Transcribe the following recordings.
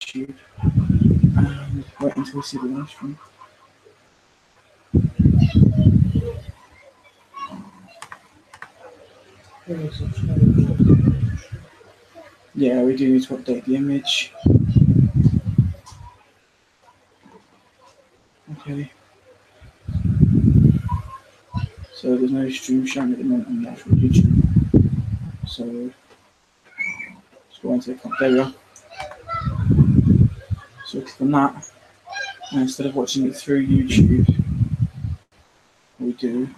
YouTube and wait until we see the live stream. Yeah, we do need to update the image. Okay. So there's no stream showing at the moment on the actual YouTube. So just go into the there we are. So click on that. And instead of watching it through YouTube, what we do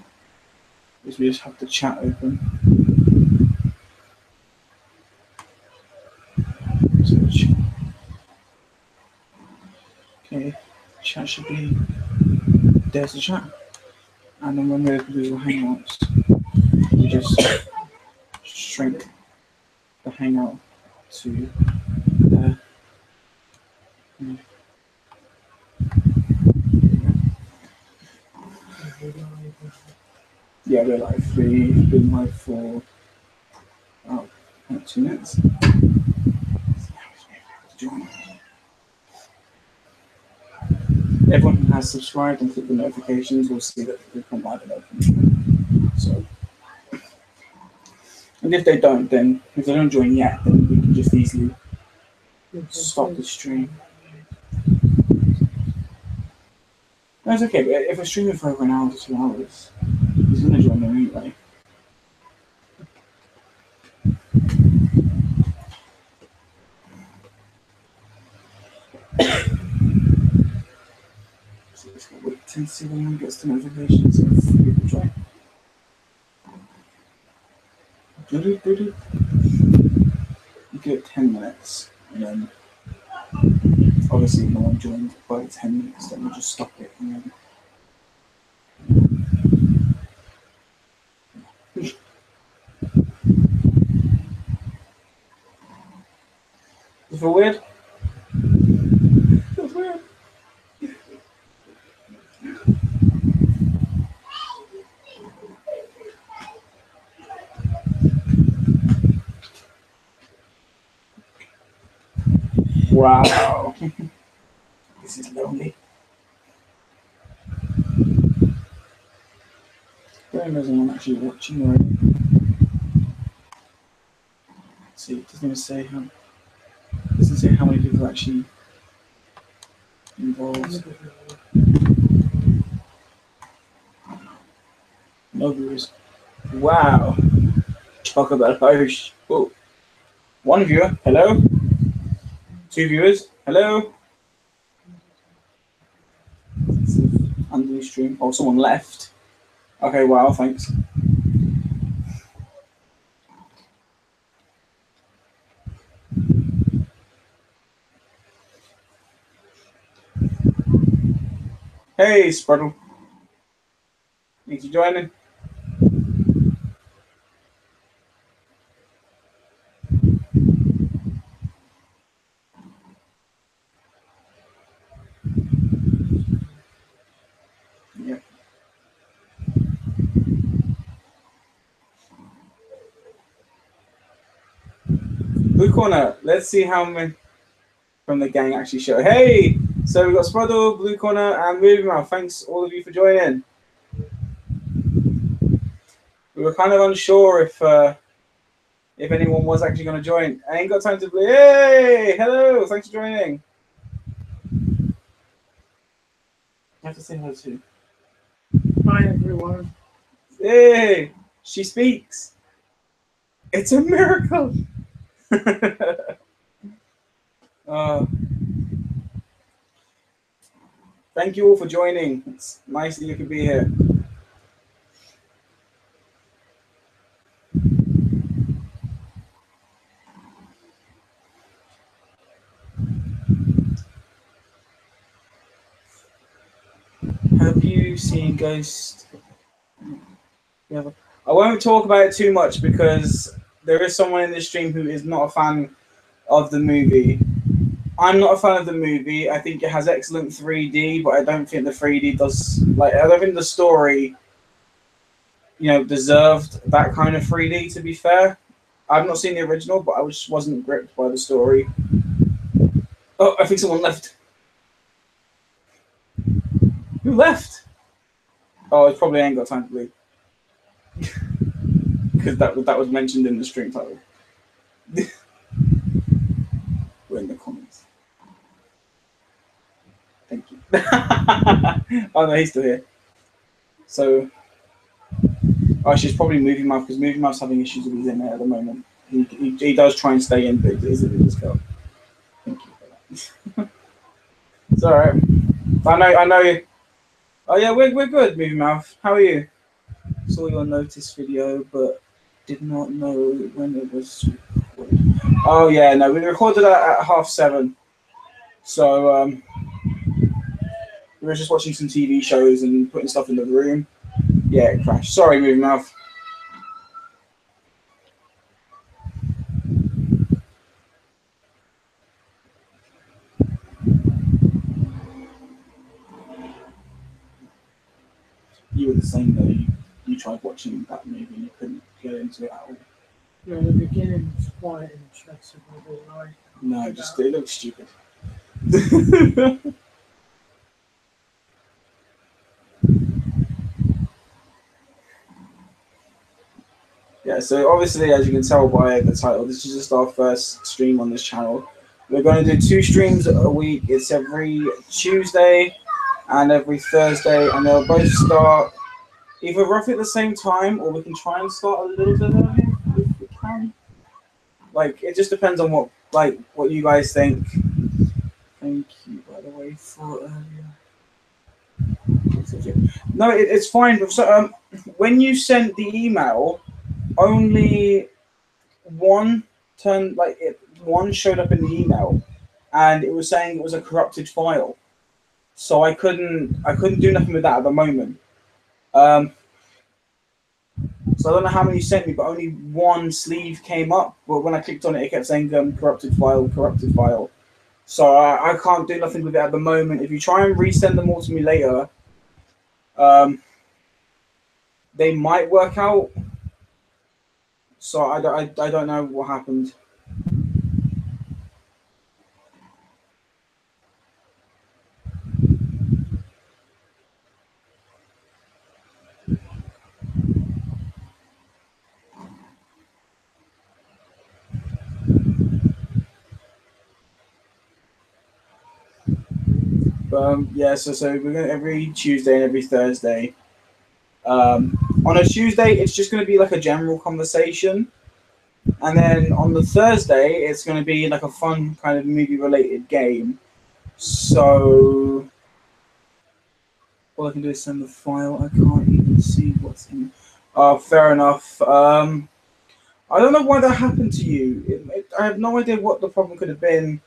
is we just have the chat open. So okay, chat should be, there's the chat. And then when we open Google Hangouts, we just shrink the Hangout to there. Yeah, we're live. We've been live for about 2 minutes. Everyone who has subscribed and clicked the notifications will see that we've gone live and open. So, and if they don't, then if they don't join yet, then we can just easily stop the stream. That's okay, but if we're streaming for over an hour to 2 hours, he's going to join them anyway. So just gotta wait to see when he gets the notifications of people join. You give it 10 minutes, and then obviously no one joined by 10 minutes, then we'll just stop it and then Does it feel weird? Feels weird. Wow. This is lonely. There is anyone actually watching already. Let's see, it doesn't even say how. It doesn't say how many people are actually involved. No viewers. Wow. Talk about a post. Oh. One viewer. Hello. 2 viewers. Hello. Under the stream. Oh, someone left. Okay, wow, thanks. Hey, Spuddle. Thanks for joining. Yep. Blue corner. Let's see how many from the gang actually show. Hey, so we've got Spuddle, Blue Corner, and Movie Mouth. Thanks all of you for joining. We were kind of unsure if anyone was actually going to join. I ain't got time to play. Hey, hello, thanks for joining. I have to say hello too. Hi everyone. Hey, she speaks. It's a miracle. Thank you all for joining. It's nice that you could be here. Have you seen Ghost? Yeah. I won't talk about it too much because there is someone in this stream who is not a fan of the movie. I'm not a fan of the movie. I think it has excellent 3D, but I don't think the 3D does, like, I don't think the story, you know, deserved that kind of 3D, to be fair. I've not seen the original, but I just wasn't gripped by the story. Oh, I think someone left. Who left? Oh, it probably ain't got time to leave. Because that was mentioned in the stream title. We're in the comments. Thank you. Oh no, he's still here. So, oh, she's probably Movie Mouth because Movie Mouth's having issues with his internet at the moment. He does try and stay in, but it isn't in his go. Thank you for that. It's all right. I know. Oh yeah, we're good, Movie Mouth. How are you? Saw your notice video, but did not know when it was recorded. Oh yeah, no, we recorded at 7:30. So we were just watching some TV shows and putting stuff in the room. Yeah, it crashed. Sorry, Movie Mouth. You were the same though. You tried watching that movie and you couldn't get into it at all. No, the beginning was quite interesting. No, just it looks stupid. Yeah, so obviously, as you can tell by the title, this is just our first stream on this channel. We're going to do 2 streams a week. It's every Tuesday and every Thursday, and they'll both start either roughly at the same time, or we can try and start a little bit earlier if we can. Like, it just depends on what you guys think. Thank you, by the way, for earlier. No, it's fine. So, when you sent the email, only one showed up in the email, and it was saying it was a corrupted file. So I couldn't do nothing with that at the moment. So I don't know how many you sent me, but only one sleeve came up. But when I clicked on it, it kept saying corrupted file, corrupted file. So I can't do nothing with it at the moment. If you try and resend them all to me later, they might work out. So I don't know what happened. Yeah, so we're gonna every Tuesday and every Thursday. On a Tuesday, it's just gonna be like a general conversation, and then on the Thursday, it's gonna be like a fun kind of movie-related game. So all I can do is send the file. I can't even see what's in. Fair enough. I don't know why that happened to you. I have no idea what the problem could have been.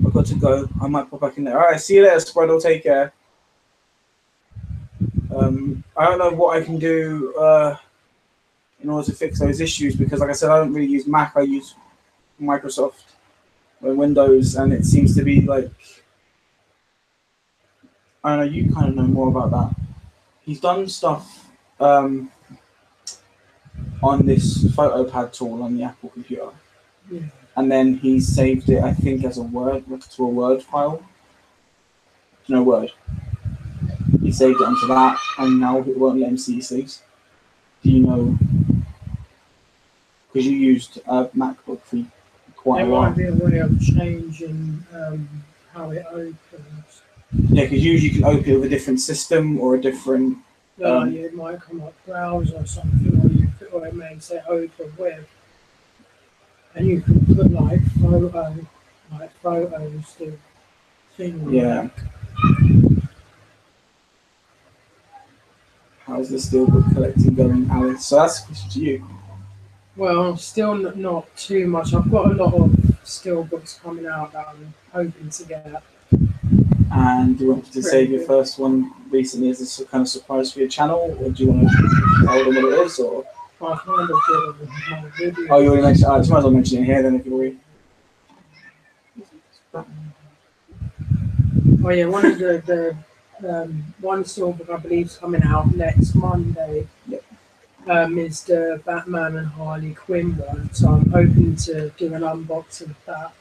I've got to go. I might pop back in there. All right, see you later, Spreadle. Take care. I don't know what I can do in order to fix those issues because, like I said, I don't really use Mac. I use Microsoft or Windows, and it seems to be like I don't know. You kind of know more about that. He's done stuff on this PhotoPad tool on the Apple computer. Yeah. And then he saved it, I think, as a Word, to a Word file. No, Word. He saved it onto that, and now it won't let him see his saves. Do you know? Because you used a MacBook for quite a while. There might be a way of changing how it opens. Yeah, because usually you can open it with a different system or a different... it might come up browser or something, or it may say open web. And you can put like photos to things. Yeah. How's the Steelbook collecting going, Alice? So that's a question to you. Well, still not too much. I've got a lot of Steelbooks coming out that I'm hoping to get. And do you want to save your first one recently as a kind of surprise for your channel, or do you want to tell them what it is, or? I kind of did my video. Oh, you already mentioned. I just might as well mention it here then if you already. Oh yeah, one of the one Steelbook I believe is coming out next Monday. Yep. Is the Batman and Harley Quinn one, so I'm hoping to do an unboxing of that.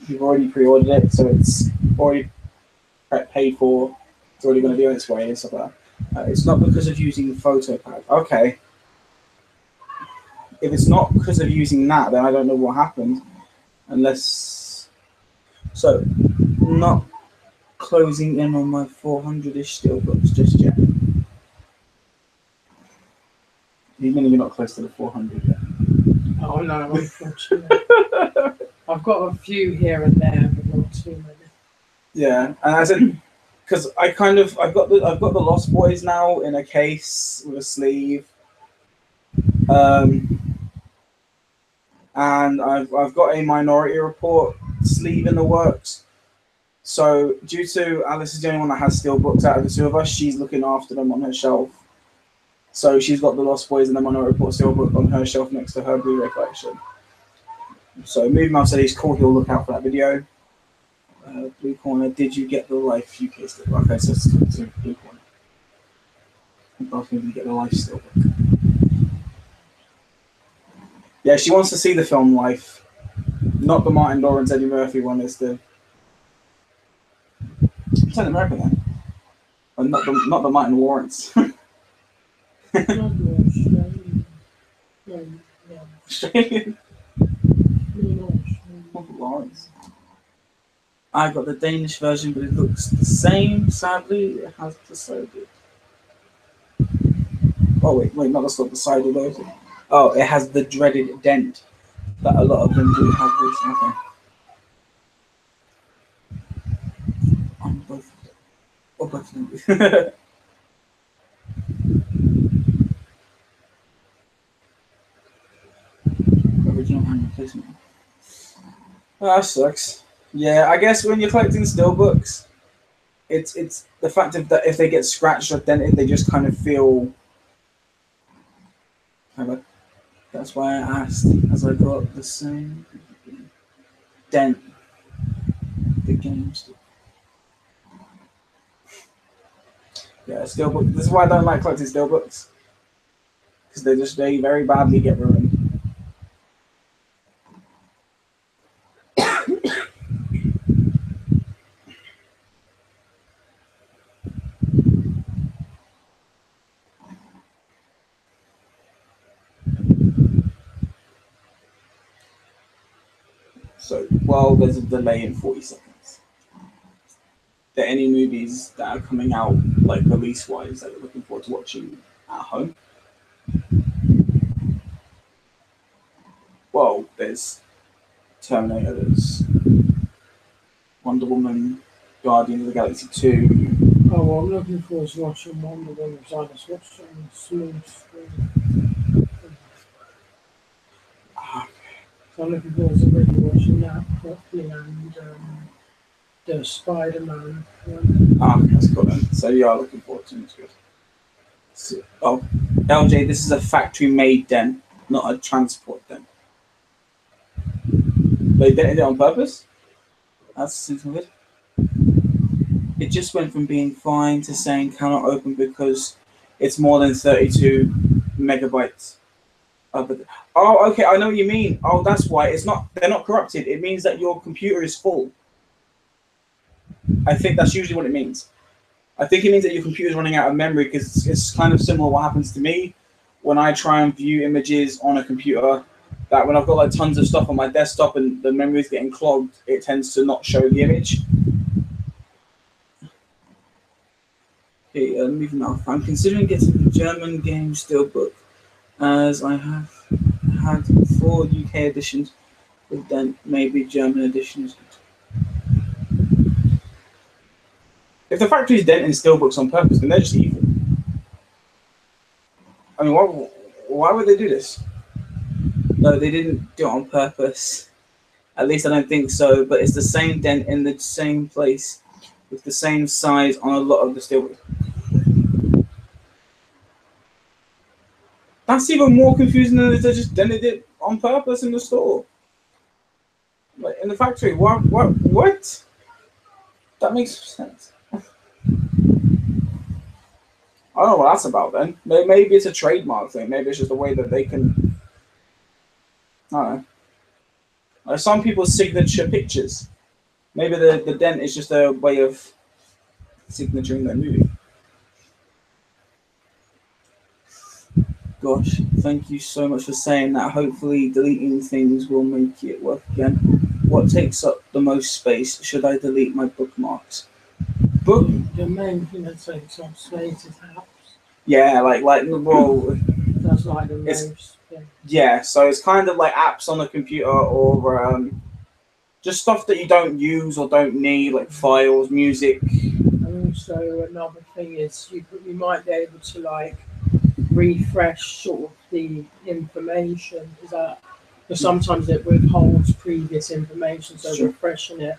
you've already pre-ordered it, so it's already paid for. It's already going to be on its way and stuff like that. It's not because of using PhotoPad. Okay. If it's not because of using that, then I don't know what happened. Unless... So, not closing in on my 400-ish steelbooks just yet. Even if you're not close to the 400 yet. Oh no, unfortunately. I've got a few here and there, but not too many. Yeah, and I said, because I've got the Lost Boys now in a case with a sleeve, and I've got a Minority Report sleeve in the works. So due to Alice is the only one that has steelbooks out of the two of us, she's looking after them on her shelf. So she's got the Lost Boys and the Minority Report steelbook on her shelf next to her Blu-ray collection. So Movie Mouse said he's cool, he'll look out for that video. Blue Corner, did you get the Life UK still? Okay, so it's to Blue Corner. I'm asking if you get the Life still. Yeah, she wants to see the film Life. Not the Martin Lawrence, Eddie Murphy one, it's the... It's in America then. Or not the Martin Lawrence. Australian. Lawrence. I got the Danish version, but it looks the same. Sadly, it has decided. Oh wait, not that's not decided though. Oh, it has the dreaded dent that a lot of them do have. This. Okay. On both. Or both of them. Original and replacement. Oh, that sucks. Yeah, I guess when you're collecting steelbooks, it's the fact of that if they get scratched or dented, they just kind of feel. That's why I asked, as I got the same dent. The games. Yeah, steelbook. This is why I don't like collecting steelbooks, because they very badly get ruined. So, while there's a delay in 40 seconds, are there any movies that are coming out, like release-wise, that you're looking forward to watching at home? Well, there's Terminator, there's Wonder Woman, Guardians of the Galaxy 2. Oh, well, I'm looking forward to watching Wonder Woman, because I just watched it on the small screen. So I'm looking forward to really watching that properly and the Spider-Man one. That's cool then. So you are looking forward to it. It's good. So, LJ, this is a factory-made den, not a transport den. They dented it on purpose? That's something good. It just went from being fine to saying cannot open because it's more than 32 megabytes. Oh, okay, I know what you mean. Oh, that's why they're not corrupted. It means that your computer is full. I think that's usually what it means. I think it means that your computer is running out of memory, because it's kind of similar to what happens to me when I try and view images on a computer. That when I've got like tons of stuff on my desktop and the memory is getting clogged, it tends to not show the image. Okay, moving on. I'm considering getting the German game steelbook, as I have had 4 UK editions, but then maybe German editions. If the factory's denting steelbooks on purpose, then they're just evil. I mean, why would they do this? No, they didn't do it on purpose. At least I don't think so, but it's the same dent in the same place with the same size on a lot of the steelbooks. That's even more confusing than if they just dented it on purpose in the store. Like in the factory. What? That makes sense. I don't know what that's about then. Maybe it's a trademark thing. Maybe it's just a way that they can... I don't know. Like some people's signature pictures. Maybe the dent is just a way of signaturing their movie. Gosh, thank you so much for saying that. Hopefully deleting things will make it work again. What takes up the most space? Should I delete my bookmarks? The main thing that takes up space is apps. Yeah, well, that's like the most. Yeah, so it's kind of like apps on the computer or just stuff that you don't use or don't need, like files, music. And also another thing is you might be able to like refresh sort of the information because sometimes it withholds previous information, so refreshing it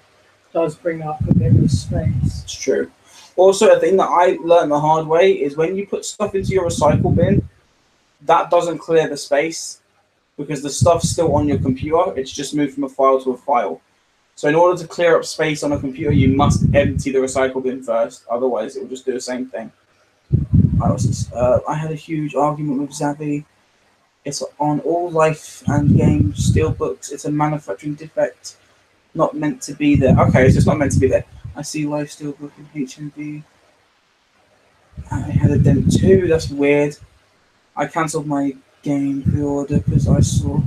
does bring up a bit of space. It's true. Also, a thing that I learned the hard way is when you put stuff into your recycle bin, that doesn't clear the space because the stuff's still on your computer. It's just moved from a file to a file. So in order to clear up space on a computer, you must empty the recycle bin first. Otherwise, it will just do the same thing. I had a huge argument with Zabi. It's on all life and games, steelbooks. It's a manufacturing defect, not meant to be there. Okay, it's just not meant to be there. I see life steelbook in HMV. I had a dent too. That's weird. I cancelled my game pre-order because I saw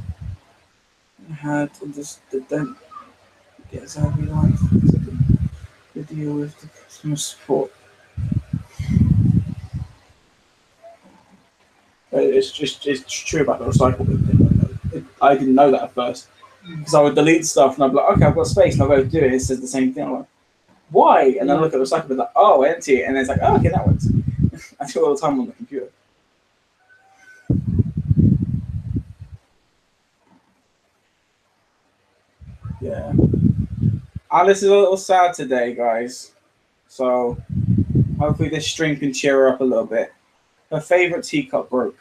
I had the dent. Get Zabi life. The deal with the customer support. It's true about the recycle bin thing. I didn't know that at first because I would delete stuff and I'd be like, okay, I've got space, and I'll go do it. It says the same thing. I'm like, why? And then I look at the recycle bin, like, oh, empty it, and then it's like, oh, okay, that works. I do it all the time on the computer. Yeah. Alice is a little sad today, guys. So hopefully this stream can cheer her up a little bit. Her favorite teacup broke.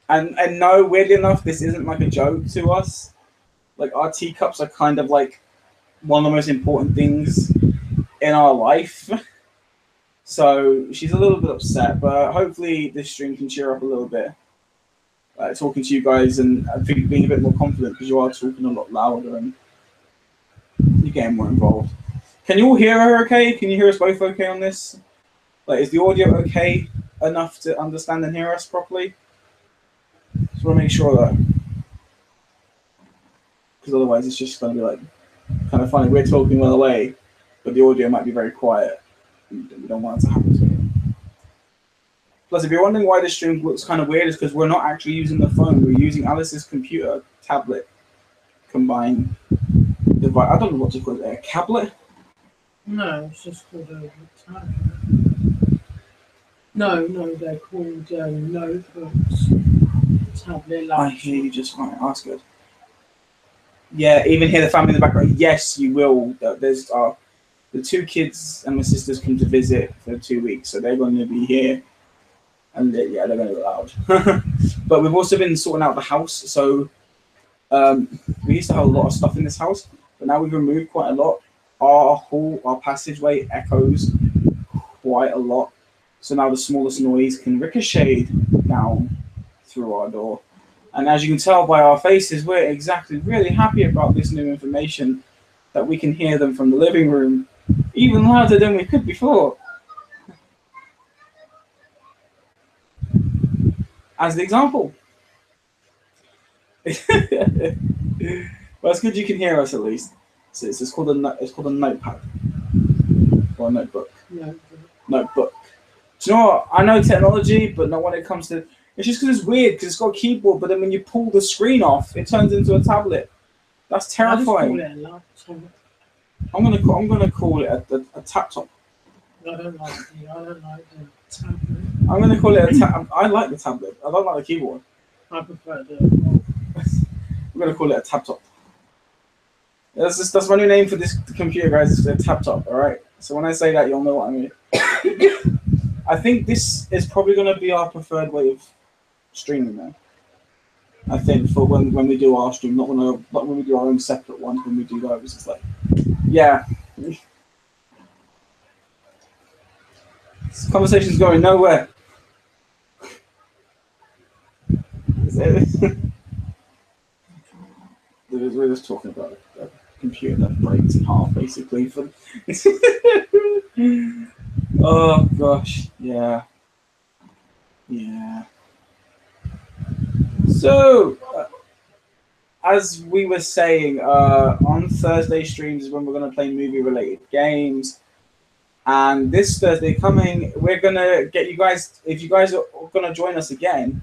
And no, weirdly enough, this isn't like a joke to us. Like, our teacups are kind of like one of the most important things in our life. So she's a little bit upset, but hopefully this stream can cheer up a little bit. Talking to you guys and I think being a bit more confident because you are talking a lot louder and you're getting more involved. Can you all hear her okay? Can you hear us both okay on this? Like, is the audio okay enough to understand and hear us properly? Just want to make sure that, because otherwise it's just going to be like kind of funny. We're talking well away, but the audio might be very quiet. We don't want it to happen to you. Plus, if you're wondering why this stream looks kind of weird, it's because we're not actually using the phone. We're using Alice's computer, tablet, combined device. I don't know what to call it. A cablet? No, it's just called a tablet. No, they're called notebooks. Tablet. I hear you just fine. That's good. Yeah, even hear the family in the background. Yes, you will. There's the two kids and my sisters come to visit for 2 weeks, so they're going to be here. And they're going to be loud. But we've also been sorting out the house. So we used to have a lot of stuff in this house, but now we've removed quite a lot. Our hall, our passageway echoes quite a lot. So now the smallest noise can ricochet down through our door. And as you can tell by our faces, we're really happy about this new information that we can hear them from the living room, even louder than we could before. As the example. Well, it's good you can hear us at least. So it's called a notepad or a notebook. Notebook. Do you know what? I know technology, but not when it comes to. It's just because it's weird because it's got a keyboard, but then when you pull the screen off, it turns into a tablet. That's terrifying. I'm gonna call it a tap top. I don't like the tablet. I'm gonna call it a tab. I like the tablet. I don't like the keyboard. I prefer the. I'm gonna call it a tab top. That's my new name for this computer, guys. It's a tab top. All right. So when I say that, you'll know what I mean. I think this is probably gonna be our preferred way of streaming now. I think for when we do our stream, not when we do our own separate ones. When we do those, it's like, yeah. This conversation's going nowhere. The we're just talking about a computer that breaks in half, basically. For oh gosh, yeah. So, as we were saying, on Thursday streams is when we're going to play movie-related games. And this Thursday coming, we're going to get you guys, if you guys are going to join us again,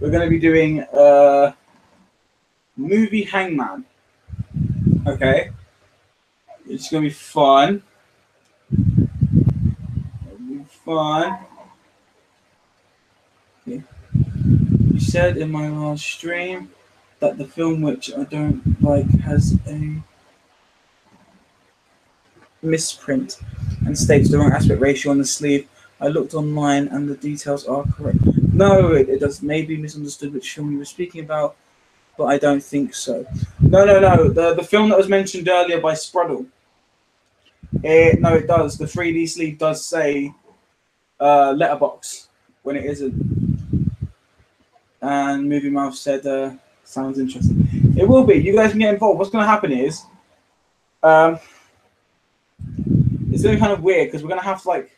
we're going to be doing Movie Hangman. Okay? It's going to be fun. It'll be fun. Okay. You said in my last stream that the film which I don't like has a misprint and states the wrong aspect ratio on the sleeve. I looked online and the details are correct. No, it does maybe misunderstood which film you were speaking about, but I don't think so. No. The film that was mentioned earlier by Sprudle. No, it does. The 3D sleeve does say letterbox when it isn't. And Movie Mouth said, sounds interesting. It will be. You guys can get involved. What's going to happen is, it's going to be kind of weird because we're going to have to like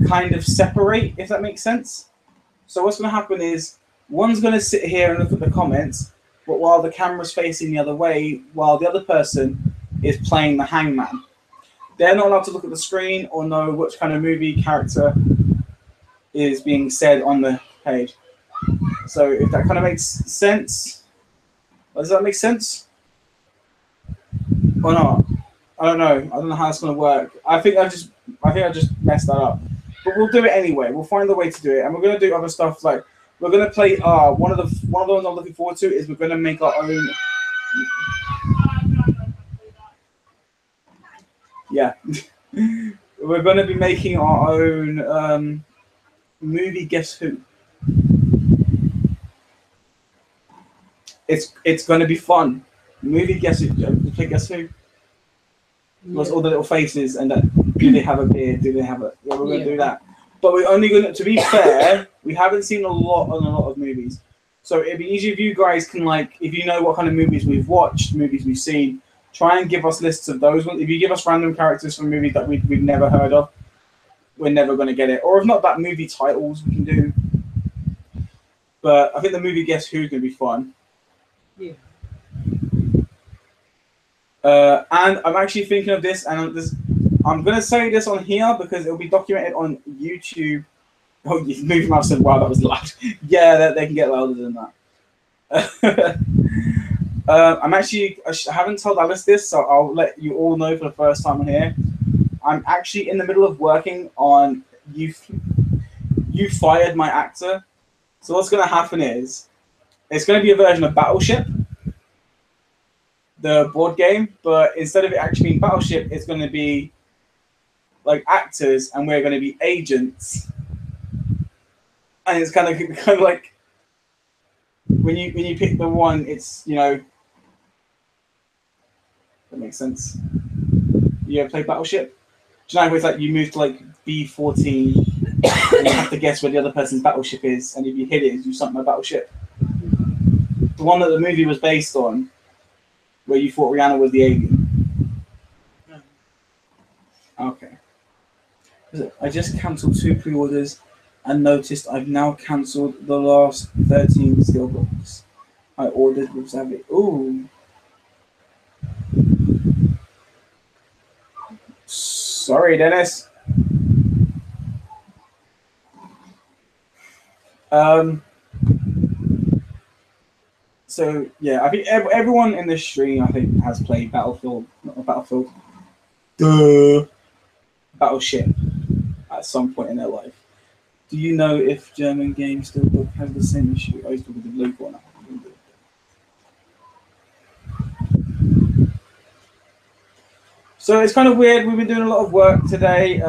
kind of separate, if that makes sense. So what's going to happen is one's going to sit here and look at the comments, but while the camera's facing the other way, while the other person is playing the hangman. They're not allowed to look at the screen or know which kind of movie character is being said on the page. So if that kind of makes sense, does that make sense or not? I don't know. I don't know how it's going to work. I think I just messed that up. But we'll do it anyway. We'll find a way to do it, and we're going to do other stuff. Like we're going to play. One of the ones I'm looking forward to is we're going to make our own. Yeah, we're going to be making our own movie. Guess Who? It's going to be fun. Movie Guess Who? Play Guess Who? Was all the little faces and that. Do they have a beard? Do they have a? Yeah, we're going to do that. But we're only going to. To be fair, we haven't seen a lot of movies, so it'd be easy if you guys can like, if you know what kind of movies we've watched, movies we've seen, try and give us lists of those ones. If you give us random characters from movies that we've never heard of, we're never going to get it. Or if not that, movie titles we can do. But I think the movie Guess Who is going to be fun. Yeah. And I'm actually thinking of this, and I'm going to say this on here because it'll be documented on YouTube. Oh, Movie Mouse said, wow, that was loud. Yeah, they can get louder than that. I haven't told Alice this, so I'll let you all know for the first time on here. I'm actually in the middle of working on You Fired My Actor. So what's going to happen is, it's going to be a version of Battleship, the board game, but instead of it actually being Battleship, it's going to be like actors, and we're going to be agents. And it's kind of like when you pick the one, it's, you know, that makes sense. You ever play Battleship? Do you know, it's like you move to like B14 and you have to guess where the other person's battleship is, and if you hit it, you do something about Battleship. The one that the movie was based on, where you thought Rihanna was the alien. Okay. I just cancelled 2 pre-orders and noticed I've now cancelled the last 13 steelbooks I ordered with Zavvi. Ooh. Sorry, Dennis. So yeah, I think everyone in this stream, I think, has played Battlefield, not Battlefield, Battleship at some point in their life. Do you know if German Game Steelbook has the same issue? I used to look at the blue corner. So it's kind of weird. We've been doing a lot of work today.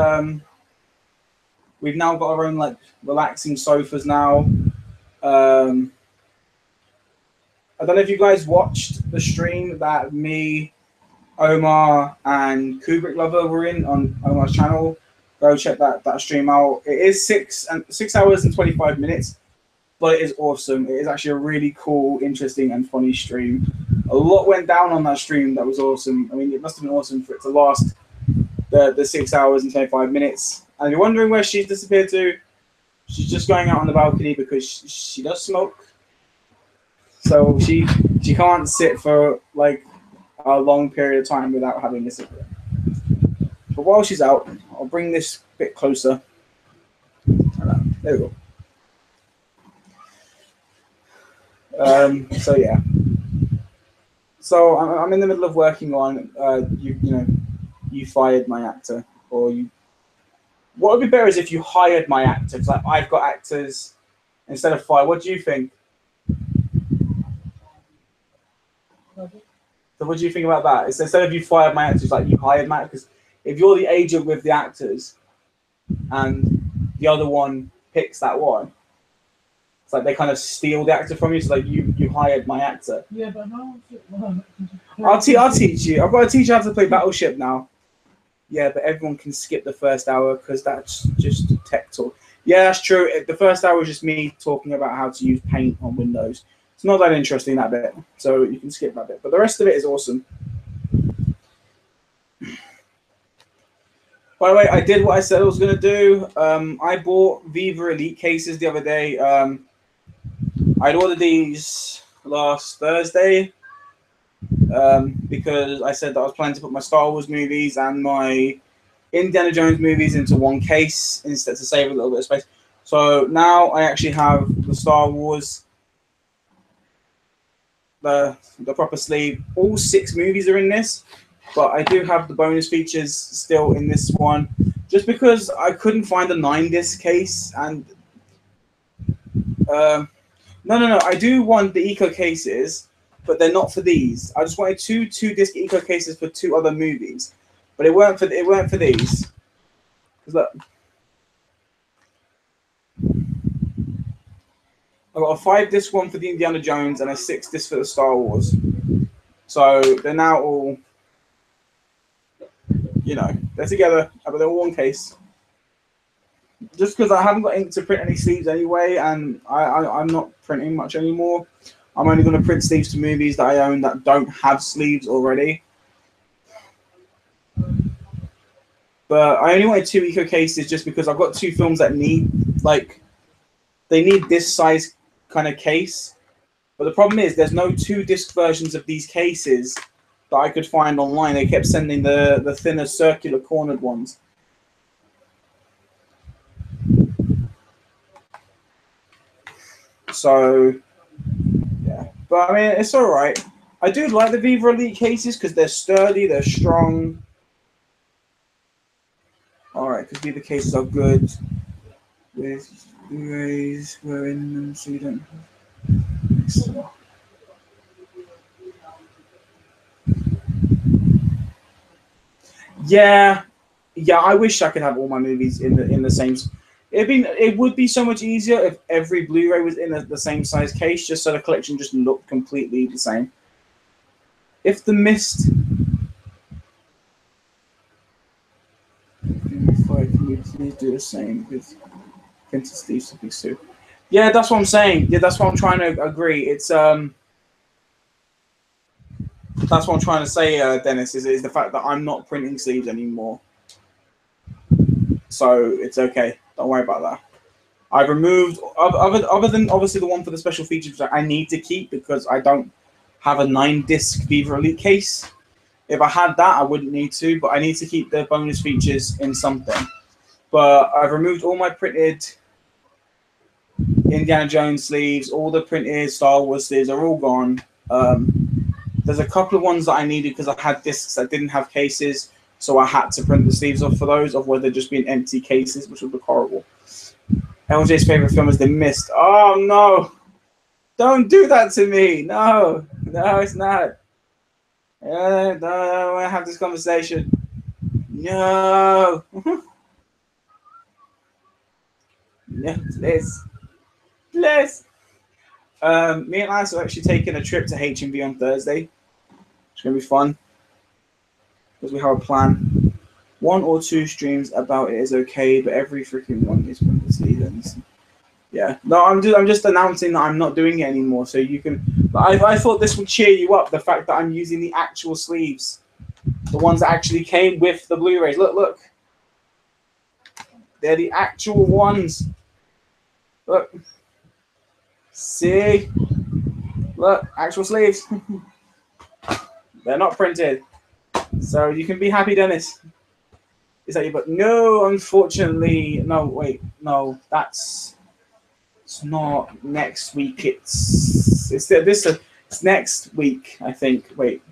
We've now got our own like relaxing sofas now. I don't know if you guys watched the stream that me, Omar, and Kubrick Lover were in on Omar's channel. Go check that stream out. It is 6 hours and 25 minutes. but it is awesome. It is actually a really cool, interesting, and funny stream. A lot went down on that stream. That was awesome. I mean, it must have been awesome for it to last the 6 hours and 25 minutes. And you're wondering where she's disappeared to? She's just going out on the balcony because she does smoke. So she can't sit for like a long period of time without having a cigarette. But while she's out, I'll bring this bit closer. There we go. So yeah. So I'm in the middle of working on you fired my actor, or you. What would be better is if you hired my actors. Like I've got actors instead of fire. What do you think? So what do you think about that? It's instead of you fired my actors, like you hired my actors. If you're the agent with the actors, and the other one picks that one, it's like they kind of steal the actor from you. So like you hired my actor. Yeah, but how is it work? I'll teach you. I've got to teach you how to play Battleship now. Yeah, but everyone can skip the first hour because that's just tech talk. Yeah, that's true. The first hour is just me talking about how to use Paint on Windows. It's not that interesting, that bit, so you can skip that bit. But the rest of it is awesome. By the way, I did what I said I was going to do. I bought Viva Elite cases the other day. I'd ordered these last Thursday because I said that I was planning to put my Star Wars movies and my Indiana Jones movies into one case instead to save a little bit of space. So now I actually have the Star Wars, the proper sleeve. All 6 movies are in this, but I do have the bonus features still in this one, just because I couldn't find a 9-disc case. And no, I do want the Eco cases, but they're not for these. I just wanted 2-disc Eco cases for 2 other movies, but it weren't for these. Because look, I got a 5-disc one for the Indiana Jones and a 6-disc for the Star Wars. So they're now all, they're together, but they're all one case. Just because I haven't got ink to print any sleeves anyway, and I'm not printing much anymore. I'm only going to print sleeves to movies that I own that don't have sleeves already. But I only wanted 2 Eco cases just because I've got 2 films that need, they need this size kind of case. But the problem is there's no 2-disc versions of these cases that I could find online. They kept sending the thinner circular cornered ones. So, yeah. But, I mean, it's all right. I do like the Viva Elite cases because they're sturdy, they're strong. All right, because Viva cases are good. With Blu-rays were in them, so you don't have... Yeah, I wish I could have all my movies in the same... It would be so much easier if every Blu-ray was in the same size case, just so the collection just looked completely the same. If the Mist... Please do the same with Printed Steve Sue. Yeah, that's what I'm saying. Yeah, that's what I'm trying to agree. It's that's what I'm trying to say, Dennis, is the fact that I'm not printing sleeves anymore. So it's okay. Don't worry about that. I've removed, other than obviously the one for the special features that I need to keep because I don't have a 9-disc Viva Elite case. If I had that, I wouldn't need to, but I need to keep the bonus features in something. But I've removed all my printed Indiana Jones sleeves, all the printed Star Wars sleeves are all gone. There's a couple of ones that I needed because I had discs that didn't have cases, so I had to print the sleeves off for those, otherwise they'd just be in empty cases, which would look horrible. LJ's favorite film is The Mist. Oh no! Don't do that to me! No, it's not. I don't want to have this conversation. No. No, please. Please. Me and Lance are actually taking a trip to HMV on Thursday. It's going to be fun. Because we have a plan. 1 or 2 streams about it is okay, but every freaking one is going to see them. Yeah, no, I'm just announcing that I'm not doing it anymore, so you can. I thought this would cheer you up, the fact that I'm using the actual sleeves, the ones that actually came with the Blu-rays. Look, they're the actual ones. Look, see, look, actual sleeves. They're not printed, so you can be happy, Dennis. Is that you? But no, unfortunately, no. Wait, no, it's not next week. It's next week, I think. Wait,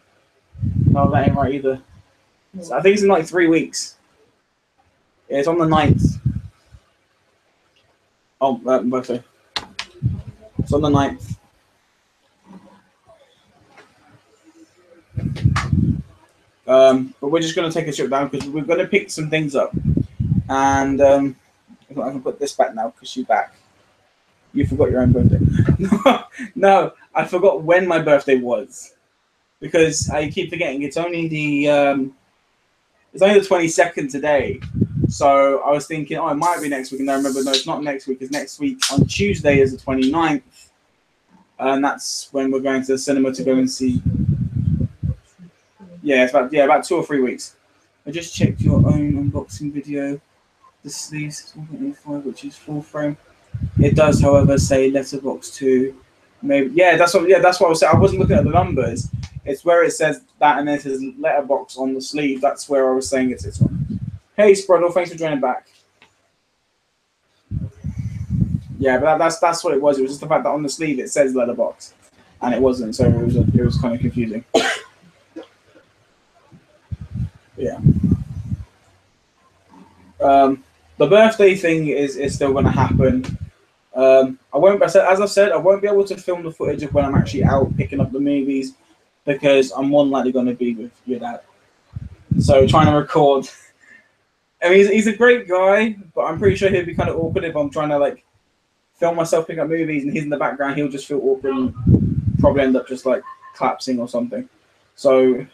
no, that ain't right either. So I think it's in like 3 weeks. Yeah, it's on the 9th. Oh, okay. It's on the 9th. But we're just going to take a trip down because we're going to pick some things up. And I can put this back now because you're back. You forgot your own birthday. No, I forgot when my birthday was. Because I keep forgetting it's only the 22nd today. So I was thinking, oh, it might be next week. And I remember, no, it's not next week. It's next week on Tuesday is the 29th. And that's when we're going to the cinema to go and see. Yeah, it's about 2 or 3 weeks. I just checked your own unboxing video. The sleeves 1.85, which is full frame. It does, however, say letterbox 2. Maybe that's what I was saying. I wasn't looking at the numbers. It's where it says that, and then it says letterbox on the sleeve. That's where I was saying it's this one. Hey, Sproddle, thanks for joining back. Yeah, but that's what it was. It was just the fact that on the sleeve it says letterbox, and it wasn't. So it was kind of confusing. Yeah. The birthday thing is still going to happen. As I've said, I won't be able to film the footage of when I'm actually out picking up the movies because I'm more than likely going to be with your dad. So trying to record. I mean, he's a great guy, but I'm pretty sure he'd be kind of awkward if I'm trying to like film myself picking up movies and he's in the background. He'll just feel awkward and probably end up just like collapsing or something. So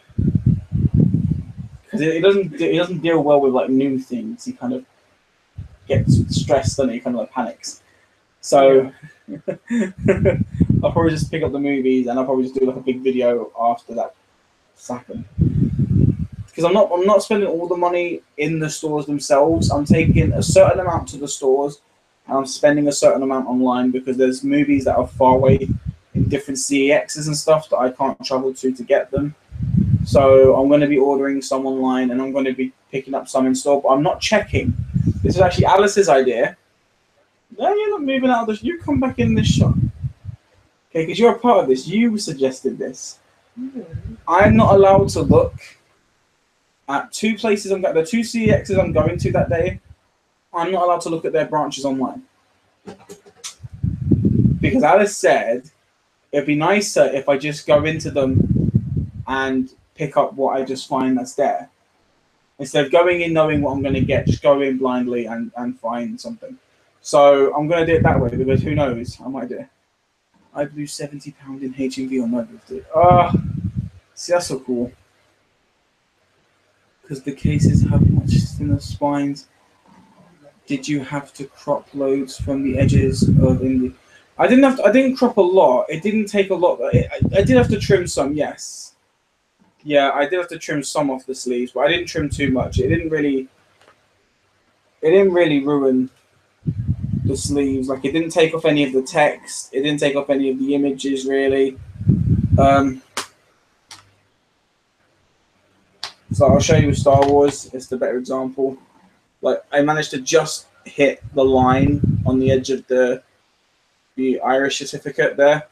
because he doesn't deal well with like new things. He kind of gets stressed and he kind of like panics. So I'll probably just pick up the movies and I'll probably just do like a big video after that's happened. Because I'm not spending all the money in the stores themselves. I'm taking a certain amount to the stores and I'm spending a certain amount online because there's movies that are far away in different CEXs and stuff that I can't travel to get them. So I'm going to be ordering some online and I'm going to be picking up some in store, but I'm not checking. This is actually Alice's idea. No, you're not moving out of this. You come back in this shop. Okay, because you're a part of this. You suggested this. I'm not allowed to look at 2 places. The 2 CEXs I'm going to that day. I'm not allowed to look at their branches online. Because Alice said it'd be nicer if I just go into them and pick up what I just find that's there. Instead of going in knowing what I'm going to get, just go in blindly and find something. So I'm going to do it that way because who knows? I might do it. I blew £70 in HMV on my birthday. See, that's so cool. Because the cases have much thinner spines. Did you have to crop loads from the edges of the? I didn't crop a lot. It didn't take a lot. I did have to trim some, yes. Yeah, I did have to trim some off the sleeves, but I didn't trim too much. It didn't really ruin the sleeves. Like, it didn't take off any of the text. It didn't take off any of the images, really. So I'll show you Star Wars. It's the better example. Like, I managed to just hit the line on the edge of the Irish certificate there.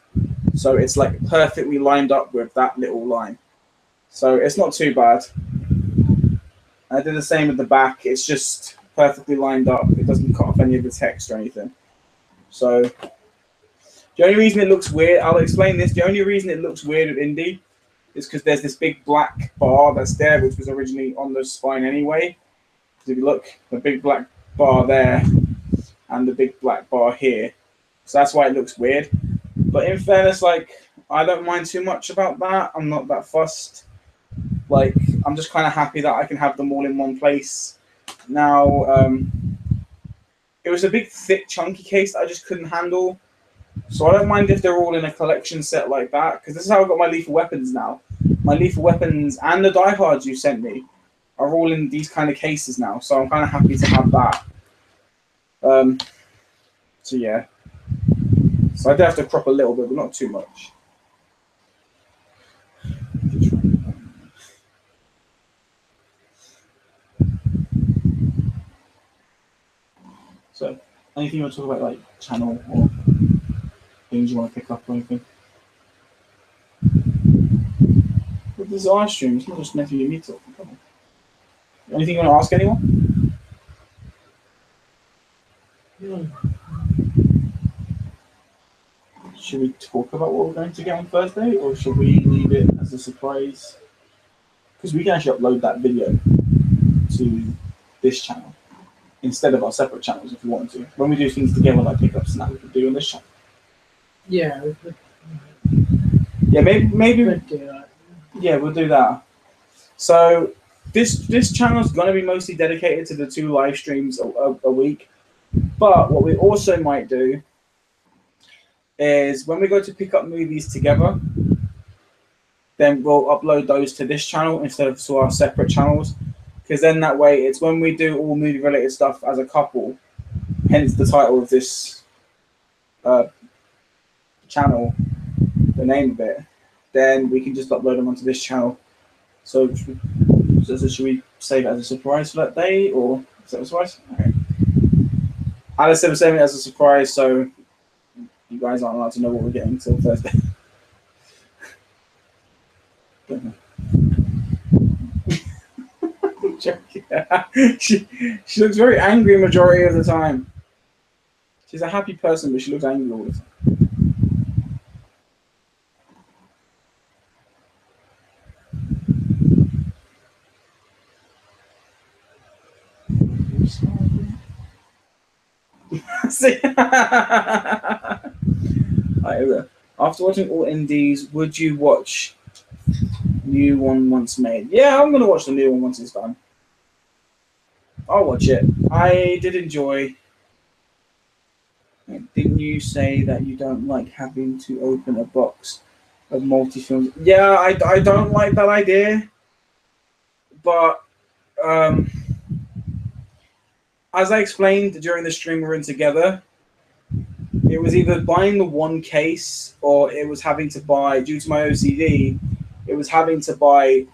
So it's like perfectly lined up with that little line. So it's not too bad. I did the same with the back. It's just perfectly lined up. It doesn't cut off any of the text or anything. So the only reason it looks weird, I'll explain this. The only reason it looks weird with Indy is because there's this big black bar that's there, which was originally on the spine anyway. If you look, the big black bar there and the big black bar here. So that's why it looks weird. But in fairness, like, I don't mind too much about that. I'm not that fussed. Like, I'm just kind of happy that I can have them all in one place now. it was a big, thick, chunky case that I just couldn't handle. So I don't mind if they're all in a collection set like that, because this is how I got my Lethal Weapons now. My Lethal Weapons and the Die Hards you sent me are all in these kind of cases now, so I'm kind of happy to have that. So yeah. So I do have to crop a little bit, but not too much. So, anything you want to talk about, like channel or things you want to pick up or anything? But this is our stream, it's not just Nephew and me talking. Come on. Anything you want to ask anyone? Yeah. Should we talk about what we're going to get on Thursday, or should we leave it as a surprise? Because we can actually upload that video to this channel instead of our separate channels if we want to. When we do things together, like pickups and that, we can do on this channel. Yeah. Yeah, maybe. We'll do that. Yeah, we'll do that. So this channel is going to be mostly dedicated to the 2 live streams a week. But what we also might do is when we go to pick up movies together, then we'll upload those to this channel instead of to our separate channels. Because then that way, it's when we do all movie-related stuff as a couple, hence the title of this channel, the name of it, then we can just upload them onto this channel. So should we save it as a surprise for that day, or is that a surprise? Okay. Alice said we're saving it as a surprise, so you guys aren't allowed to know what we're getting until Thursday. She looks very angry majority of the time. She's a happy person, but she looks angry all the time. See? After watching all indies, would you watch new one once made? Yeah, I'm gonna watch the new one once it's done. I'll watch it. I did enjoy. Didn't you say that you don't like having to open a box of multi-films? Yeah, I don't like that idea. But as I explained during the stream we're in together, it was either buying the one case or it was having to buy, due to my OCD, it was having to buy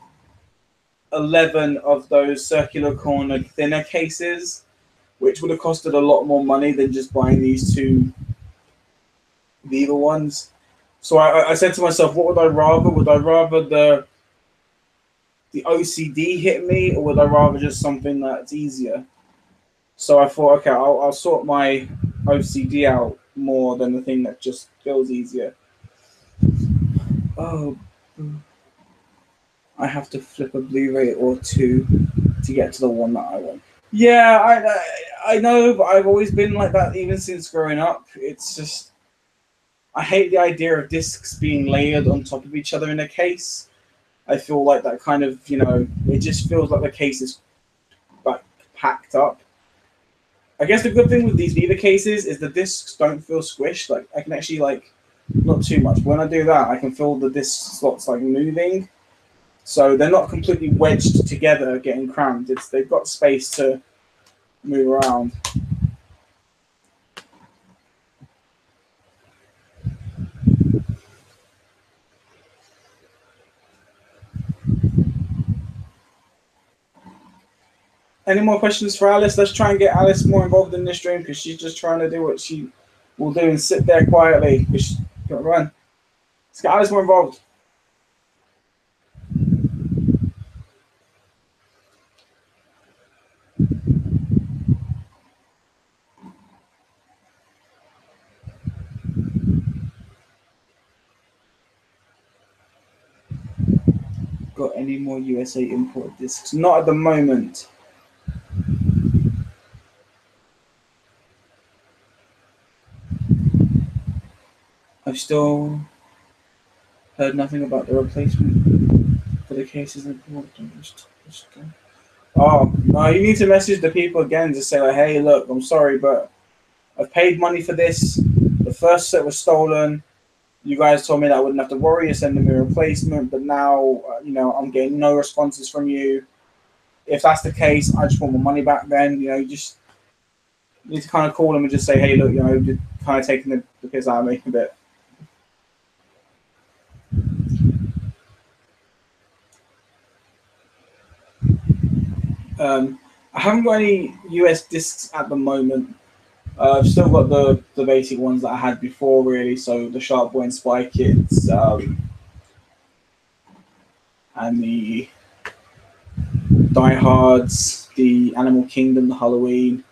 11 of those circular corner thinner cases, which would have costed a lot more money than just buying these 2 Viva ones. So I said to myself, what would I rather? Would I rather the OCD hit me, or would I rather just something that's easier? So I thought, okay, I'll sort my OCD out more than the thing that just feels easier. Oh, I have to flip a Blu-ray or 2 to get to the one that I want. Yeah, I know, but I've always been like that even since growing up. It's just, I hate the idea of discs being layered on top of each other in a case. I feel like that kind of, it just feels like the case is like packed up. I guess the good thing with these Viva cases is the discs don't feel squished. Like I can actually not too much. But when I do that, I can feel the disc slots moving. So they're not completely wedged together, getting crammed. They've got space to move around. Any more questions for Alice? Let's try and get Alice more involved in this stream because she's just trying to do what she will do and sit there quietly. She's got to run. Let's get Alice more involved. Got any more USA import discs? Not at the moment. I've still heard nothing about the replacement for the cases. Oh, no, you need to message the people again to say, hey, look, I'm sorry, but I've paid money for this. The first set was stolen. You guys told me that I wouldn't have to worry. You're sending me a replacement, but now, you know, I'm getting no responses from you. If that's the case, I just want my money back then. You know, you just need to kind of call them and just say, hey, look, you know, you're kind of taking the piss out of me a bit. I haven't got any US discs at the moment. I've still got the basic ones that I had before, really. So the Shark Boy and Spy Kids, and the Die Hards, the Animal Kingdom, the Halloween.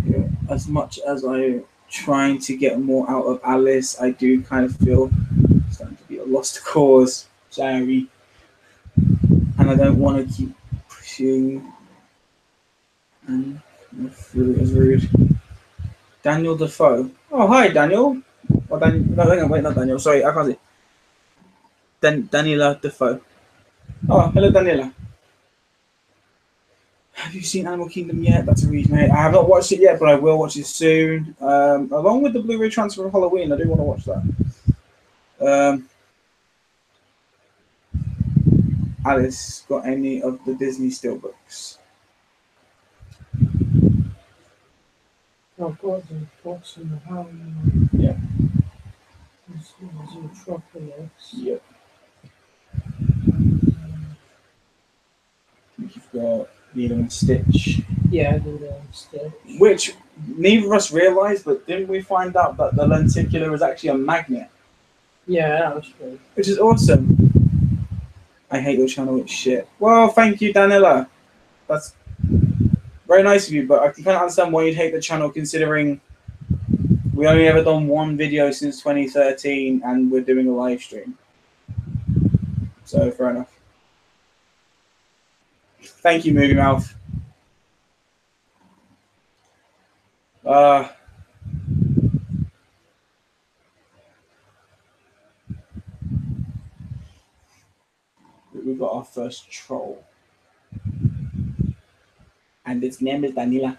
Yeah, as much as I'm trying to get more out of Alice, I do kind of feel it's starting to be a lost cause. Sorry. And I don't want to keep pushing. And I feel it is rude. Daniel Defoe. Oh, hi, Daniel. Oh, no, hang on, wait, not Daniel. Sorry, I can't see. Daniela Defoe. Oh, hello, Daniela. Have you seen Animal Kingdom yet? That's a reason, mate. I have not watched it yet, but I will watch it soon. Along with the Blu-ray transfer of Halloween, I do want to watch that. Alice, got any of the Disney steelbooks? I've got the Fox and the Hound. Yeah. Zootropolis. Yep. You've got Lilo and Stitch. Yeah, Lilo and Stitch. Which neither of us realised, but didn't we find out that the lenticular is actually a magnet? Yeah, that was good. Which is awesome. I hate your channel, it's shit. Well, thank you, Danila. That's very nice of you, but I can kind of understand why you'd hate the channel, considering we only ever done one video since 2013 and we're doing a live stream. So, fair enough. Thank you, Movie Mouth. We've got our first troll. And its name is Danila.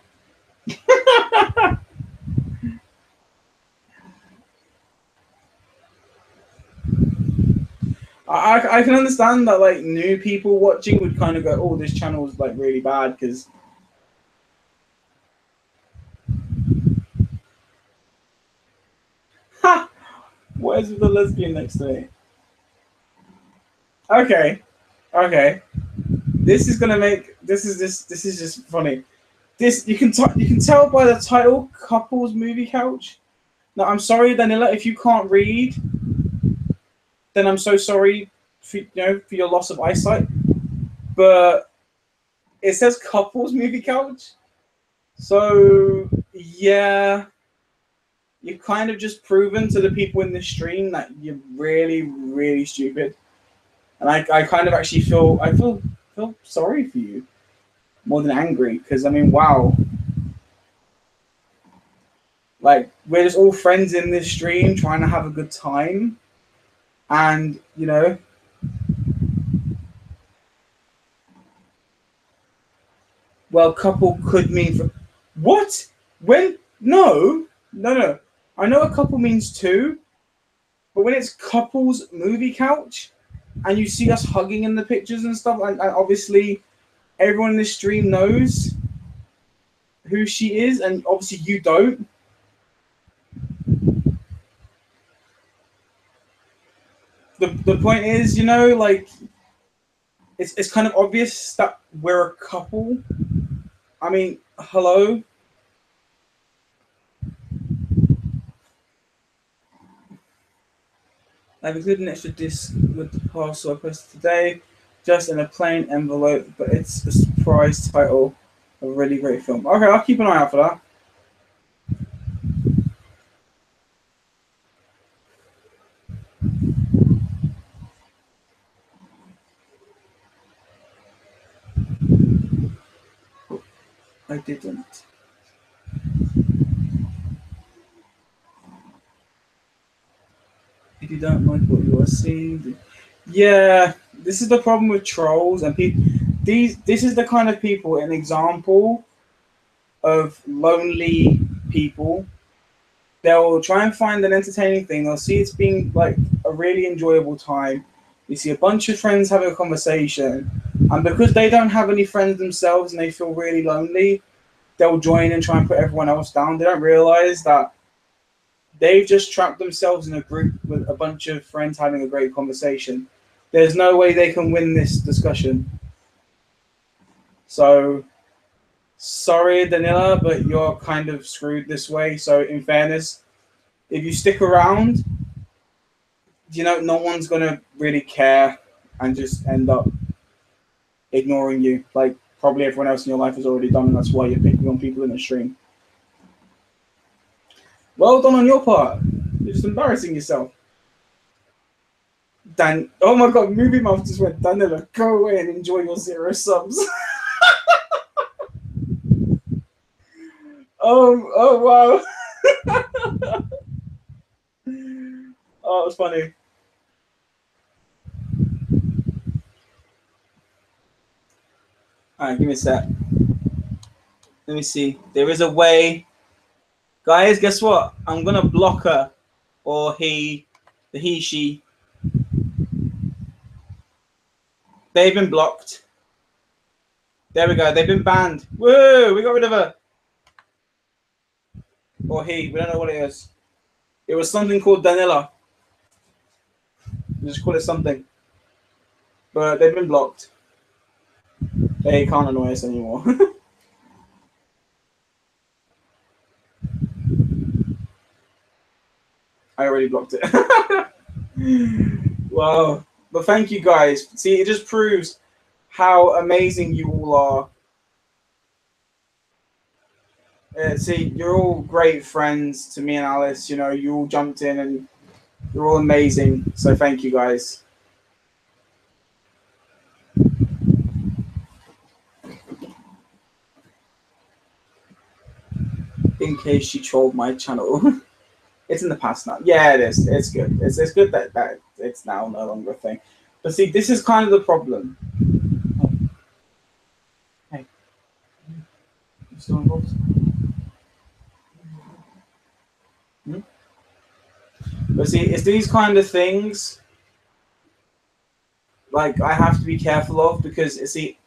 I can understand that, like, new people watching would kind of go, oh, this channel is, like, really bad, because ha! What is with the lesbian next to me? Okay. This is gonna make this is just funny. This you can tell by the title, Couples Movie Couch. Now I'm sorry, Danila, if you can't read, then I'm so sorry for your loss of eyesight. But it says Couples Movie Couch. So yeah, you've kind of just proven to the people in this stream that you're really, really stupid. And I kind of actually feel sorry for you more than angry, because I mean, wow, like, we're just all friends in this stream trying to have a good time, and well, couple could mean for what? When? No. I know a couple means two, but when it's Couples Movie Couch and you see us hugging in the pictures and stuff, and obviously everyone in this stream knows who she is, and obviously you don't. The point is, like, it's kind of obvious that we're a couple. I mean, hello. I've included an extra disc with the parcel I posted today, just in a plain envelope, but it's a surprise title of a really great film. Okay, I'll keep an eye out for that. I didn't. If you don't like what you are seeing, yeah, this is the problem with trolls and people. This is the kind of people, an example of lonely people. They'll try and find an entertaining thing. They'll see it's being like a really enjoyable time. You see a bunch of friends having a conversation, and because they don't have any friends themselves and they feel really lonely, they'll join and try and put everyone else down. They don't realize that they've just trapped themselves in a group with a bunch of friends having a great conversation. There's no way they can win this discussion. So, sorry, Danila, but you're kind of screwed this way. So, in fairness, if you stick around, you know, no one's going to really care and just end up ignoring you. Like, probably everyone else in your life has already done, and that's why you're picking on people in the stream. Well done on your part. You're just embarrassing yourself. Oh my god, Movie Mouth just went, Danila, go away and enjoy your 0 subs. Oh wow. Oh, it was funny. Alright, give me a sec. Let me see. There is a way. Guys, guess what? I'm gonna block her. Or he, she. They've been blocked. There we go. They've been banned. Woo! We got rid of her. Or he. We don't know what it is. It was something called Danila. Just call it something. But they've been blocked. They can't annoy us anymore. I already blocked it. Wow. But thank you guys. See, it just proves how amazing you all are. See, you're all great friends to me and Alice. You know, you all jumped in and you're all amazing. So thank you guys. In case she trolled my channel. It's in the past now. Yeah, it is. It's good. It's good that it's now no longer a thing. But see, this is kind of the problem. Hey. You still involved? Hmm? But see, it's these kind of things like I have to be careful of because you see,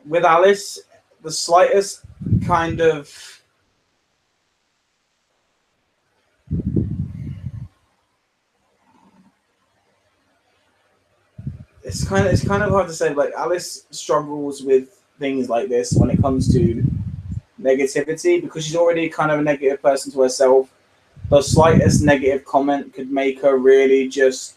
with Alice, the slightest kind of it's kind of hard to say. Like Alice struggles with things like this when it comes to negativity because she's already kind of a negative person to herself. The slightest negative comment could make her really just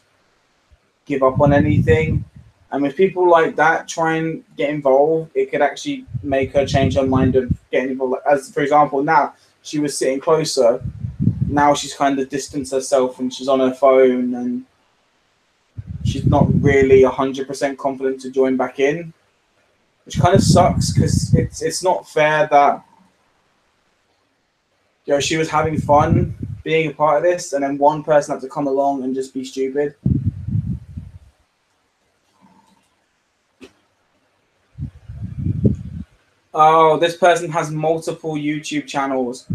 give up on anything. And with people like that try and get involved, it could actually make her change her mind of getting involved. As for example, now she was sitting closer. Now she's kind of distanced herself and she's on her phone and she's not really 100% confident to join back in, which kind of sucks because it's not fair that she was having fun being a part of this and then one person had to come along and just be stupid. Oh, this person has multiple YouTube channels.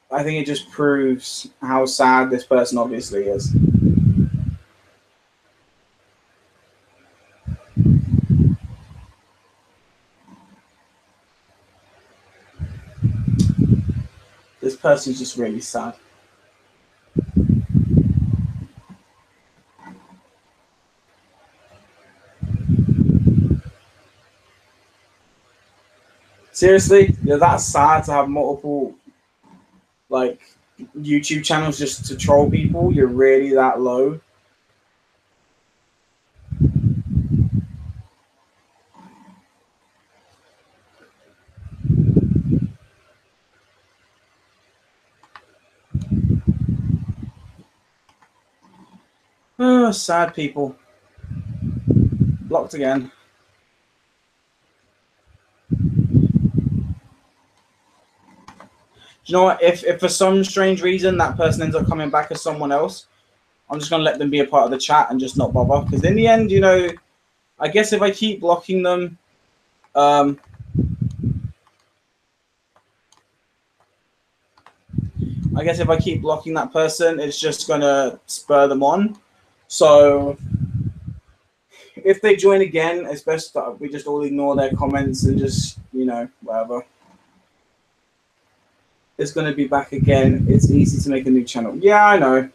I think it just proves how sad this person obviously is. This person's just really sad. Seriously, you're that sad to have multiple like YouTube channels just to troll people? You're really that low? Oh, sad people. Blocked again. Do you know what? If for some strange reason that person ends up coming back as someone else, I'm just going to let them be a part of the chat and just not bother. Because in the end, you know, I guess if I keep blocking them, I guess if I keep blocking that person, it's just gonna spur them on. So if they join again, it's best that we just all ignore their comments and just, whatever. It's gonna be back again. It's easy to make a new channel. Yeah, I know.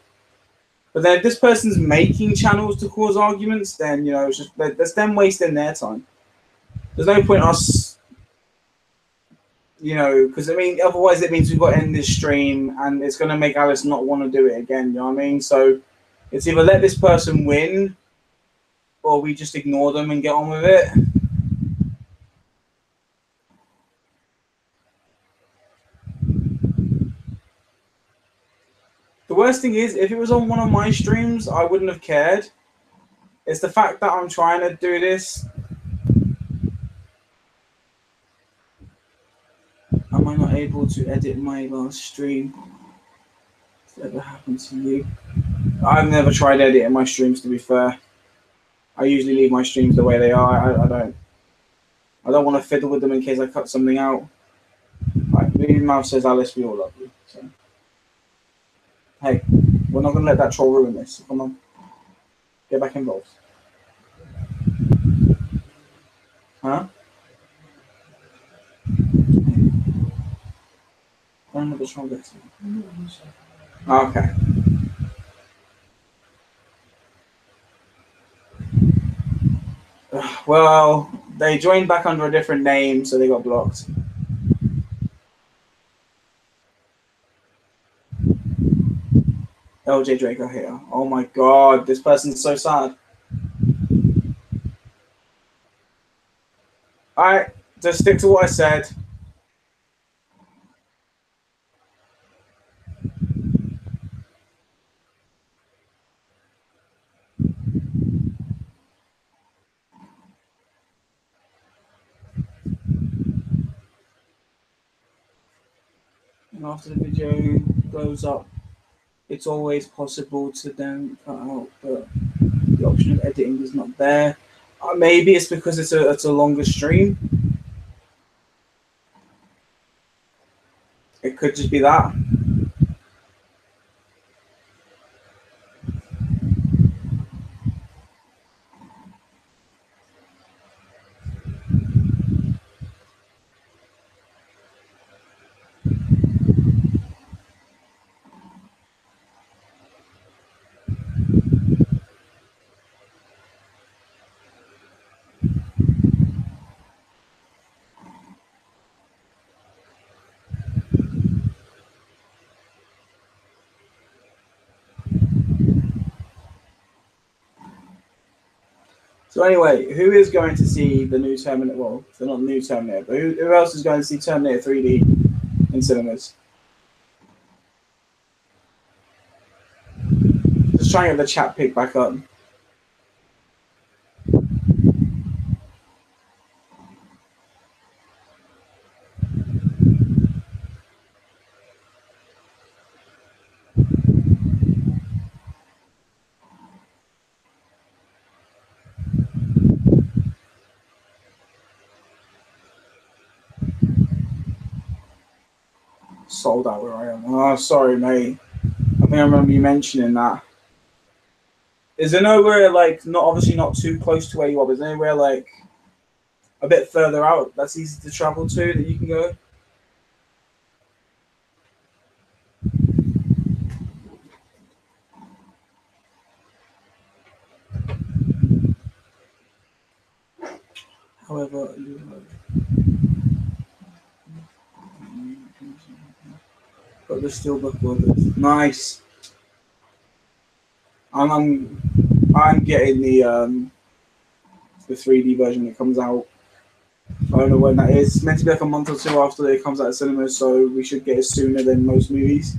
But then if this person's making channels to cause arguments, then, it's just that's them wasting their time. There's no point us, because otherwise it means we've got to end this stream and it's going to make Alice not want to do it again. You know what I mean? So it's either let this person win or we just ignore them and get on with it. The worst thing is, if it was on one of my streams, I wouldn't have cared. It's the fact that I'm trying to do this. Am I not able to edit my last stream? Has that ever happened to you? I've never tried editing my streams, to be fair. I usually leave my streams the way they are. I don't want to fiddle with them in case I cut something out. Right, Moody Mouth says, Alice, we all love you. So. Hey, we're not going to let that troll ruin this. Come on. Get back involved. Huh? I don't know what's wrong with this. Okay. Well, they joined back under a different name, so they got blocked. LJ Draco here. Oh my god, this person's so sad. Alright, just stick to what I said. And after the video goes up, it's always possible to then cut out, but the option of editing is not there. Maybe it's because it's a longer stream. It could just be that. So anyway, who is going to see the new Terminator? Well, they're not new Terminator, but who else is going to see Terminator 3D in cinemas? Just trying to get the chat pick back up. Sold out where I am. Oh, sorry, mate. I think I remember you mentioning that. Is there nowhere, like, obviously not too close to where you are, but is there anywhere, like, a bit further out that's easy to travel to that you can go? However, got the Steelbook orders. Nice. I'm getting the 3D version that comes out. I don't know when that is. It's meant to be like a month or two after it comes out of cinemas, so we should get it sooner than most movies.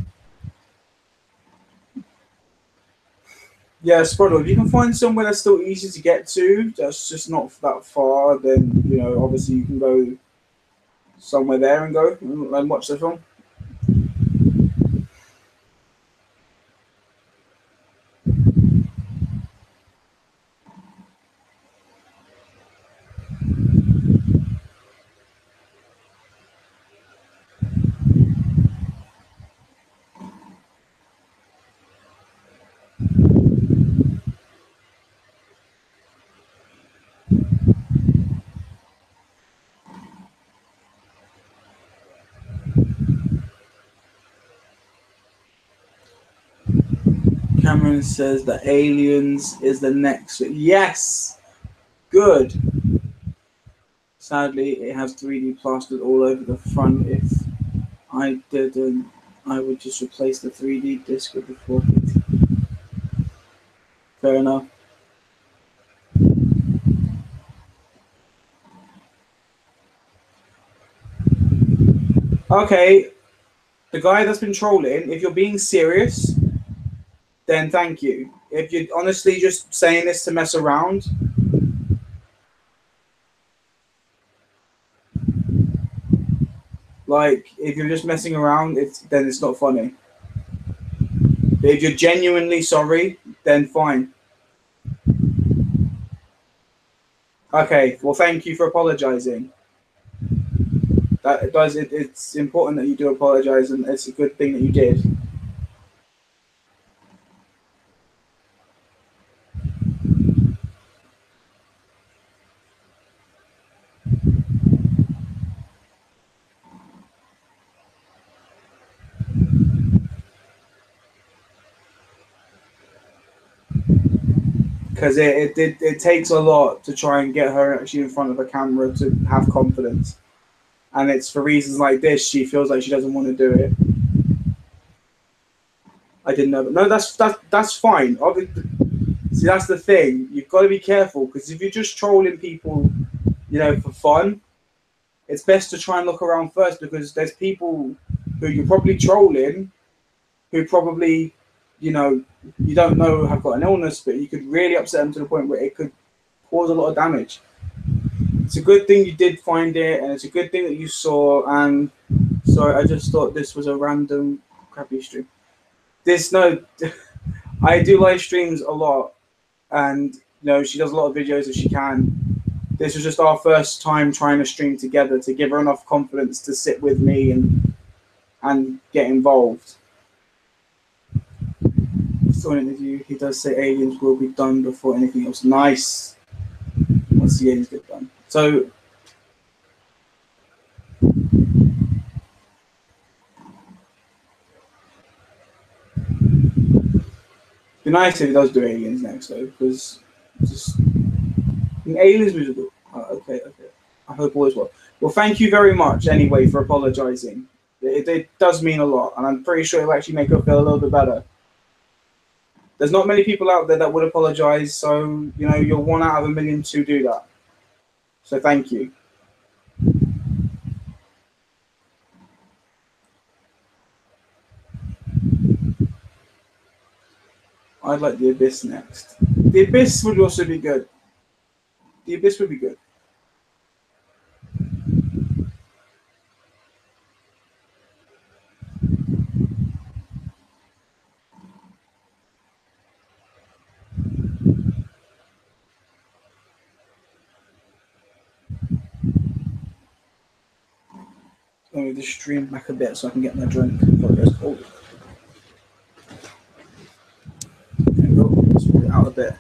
Yeah, Sprodo, if you can find somewhere that's still easy to get to, that's just not that far, then, obviously you can go somewhere there and go and watch the film. Cameron says that Aliens is the next. Yes, good. Sadly, it has 3D plastered all over the front. If I didn't, I would just replace the 3D disc with the 4D. Fair enough. Okay, the guy that's been trolling, if you're being serious, then thank you. If you're honestly just saying this to mess around, like if you're just messing around, then it's not funny. But if you're genuinely sorry, then fine. Okay, well, thank you for apologizing. It's important that you do apologize, and it's a good thing that you did. Because it takes a lot to try and get her actually in front of a camera to have confidence. And it's for reasons like this, she feels like she doesn't want to do it. I didn't know. But no, that's fine. Obviously, see, that's the thing. You've got to be careful, because if you're just trolling people, for fun, it's best to try and look around first, because there's people who you're probably trolling who probably, you don't know have got an illness, but you could really upset them to the point where it could cause a lot of damage. It's a good thing you did find it, and it's a good thing that you saw. And sorry, I just thought this was a random crappy stream. I do live streams a lot, and she does a lot of videos if she can. This was just our first time trying to stream together to give her enough confidence to sit with me and get involved. Saw an interview. He does say aliens will be done before anything else. Nice. Once the aliens get done. So be nice if he does do aliens next, though, because aliens musical. Okay. I hope all is well. Well, thank you very much anyway for apologizing. It does mean a lot, and I'm pretty sure it'll actually make her feel a little bit better. There's not many people out there that would apologize, so you're one out of a million to do that. So thank you. I'd like the Abyss next. The Abyss would also be good. The Abyss would be good. Let me just stream back a bit so I can get my drink before it goes cold. There we go. Let's move it out a bit.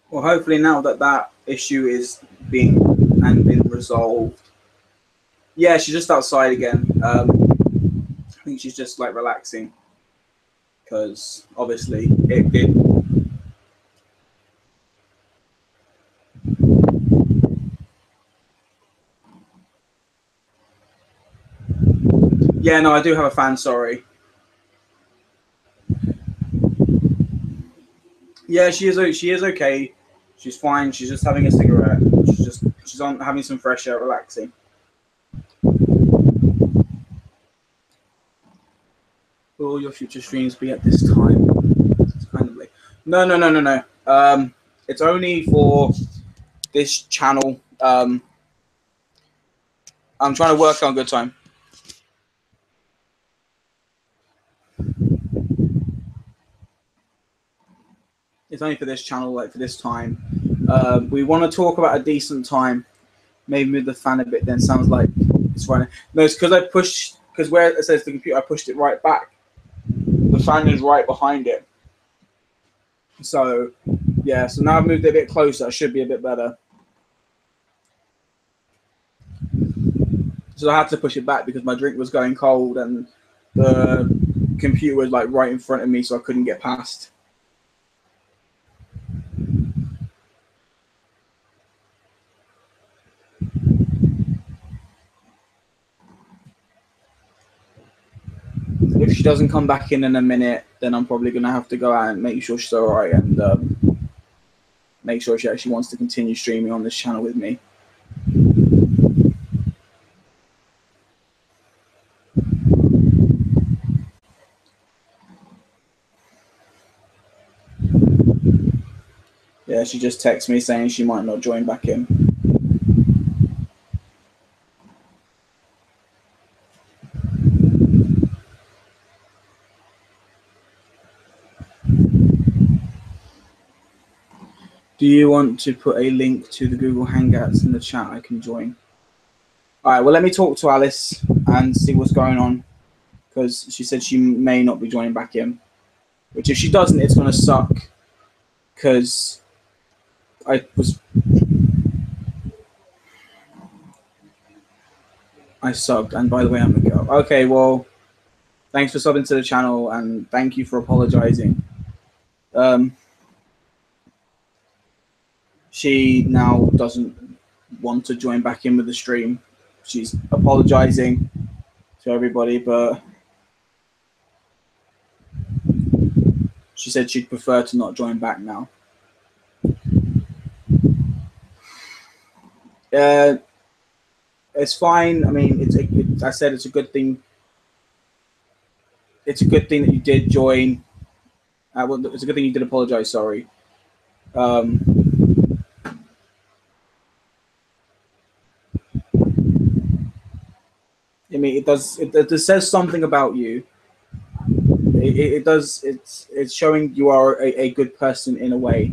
Well, hopefully now that issue is been resolved. Yeah, she's just outside again. I think she's just like relaxing, because obviously it did. Yeah, no, I do have a fan. Sorry. Yeah, she is okay. She's fine. She's just having a cigarette. She's on having some fresh air, relaxing. Will all your future streams be at this time? It's kind of late. No. It's only for this channel. I'm trying to work on a good time. It's only for this channel, like for this time. We want to talk about a decent time. Maybe move the fan a bit. Then sounds like it's running. No, it's because I pushed. Because where it says the computer, I pushed it right back. The fan is right behind it. So yeah. So now I've moved it a bit closer. It should be a bit better. So I had to push it back because my drink was going cold and the computer was like right in front of me, so I couldn't get past. If she doesn't come back in a minute, then I'm probably going to have to go out and make sure she's all right and make sure she actually wants to continue streaming on this channel with me. Yeah, she just texted me saying she might not join back in. Do you want to put a link to the Google Hangouts in the chat? I can join. All right, well, let me talk to Alice and see what's going on, because she said she may not be joining back in, which if she doesn't, it's going to suck, because I subbed, and by the way, I'm a girl. Okay, well, thanks for subbing to the channel, and thank you for apologizing. She now doesn't want to join back in with the stream. She's apologizing to everybody, but she said she'd prefer to not join back now. It's fine. I mean, I said it's a good thing. It's a good thing that you did join. Well, it's a good thing you did apologize. Sorry. I mean, it does. It says something about you. It does. It's showing you are a good person in a way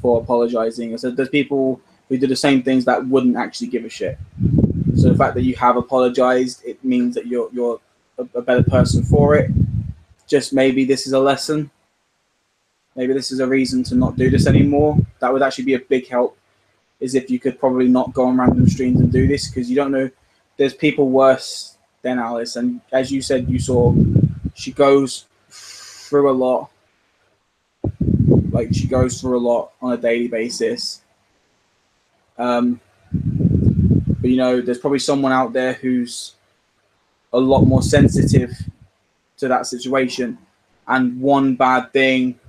for apologizing. I said there's people who do the same things that wouldn't actually give a shit. So the fact that you have apologized, it means that you're a better person for it. Just maybe this is a lesson. Maybe this is a reason to not do this anymore. That would actually be a big help, is if you could probably not go on random streams and do this, because you don't know, there's people worse than Alice. And as you said, you saw, she goes through a lot. Like, she goes through a lot on a daily basis. But, you know, there's probably someone out there who's a lot more sensitive to that situation. And one bad thing,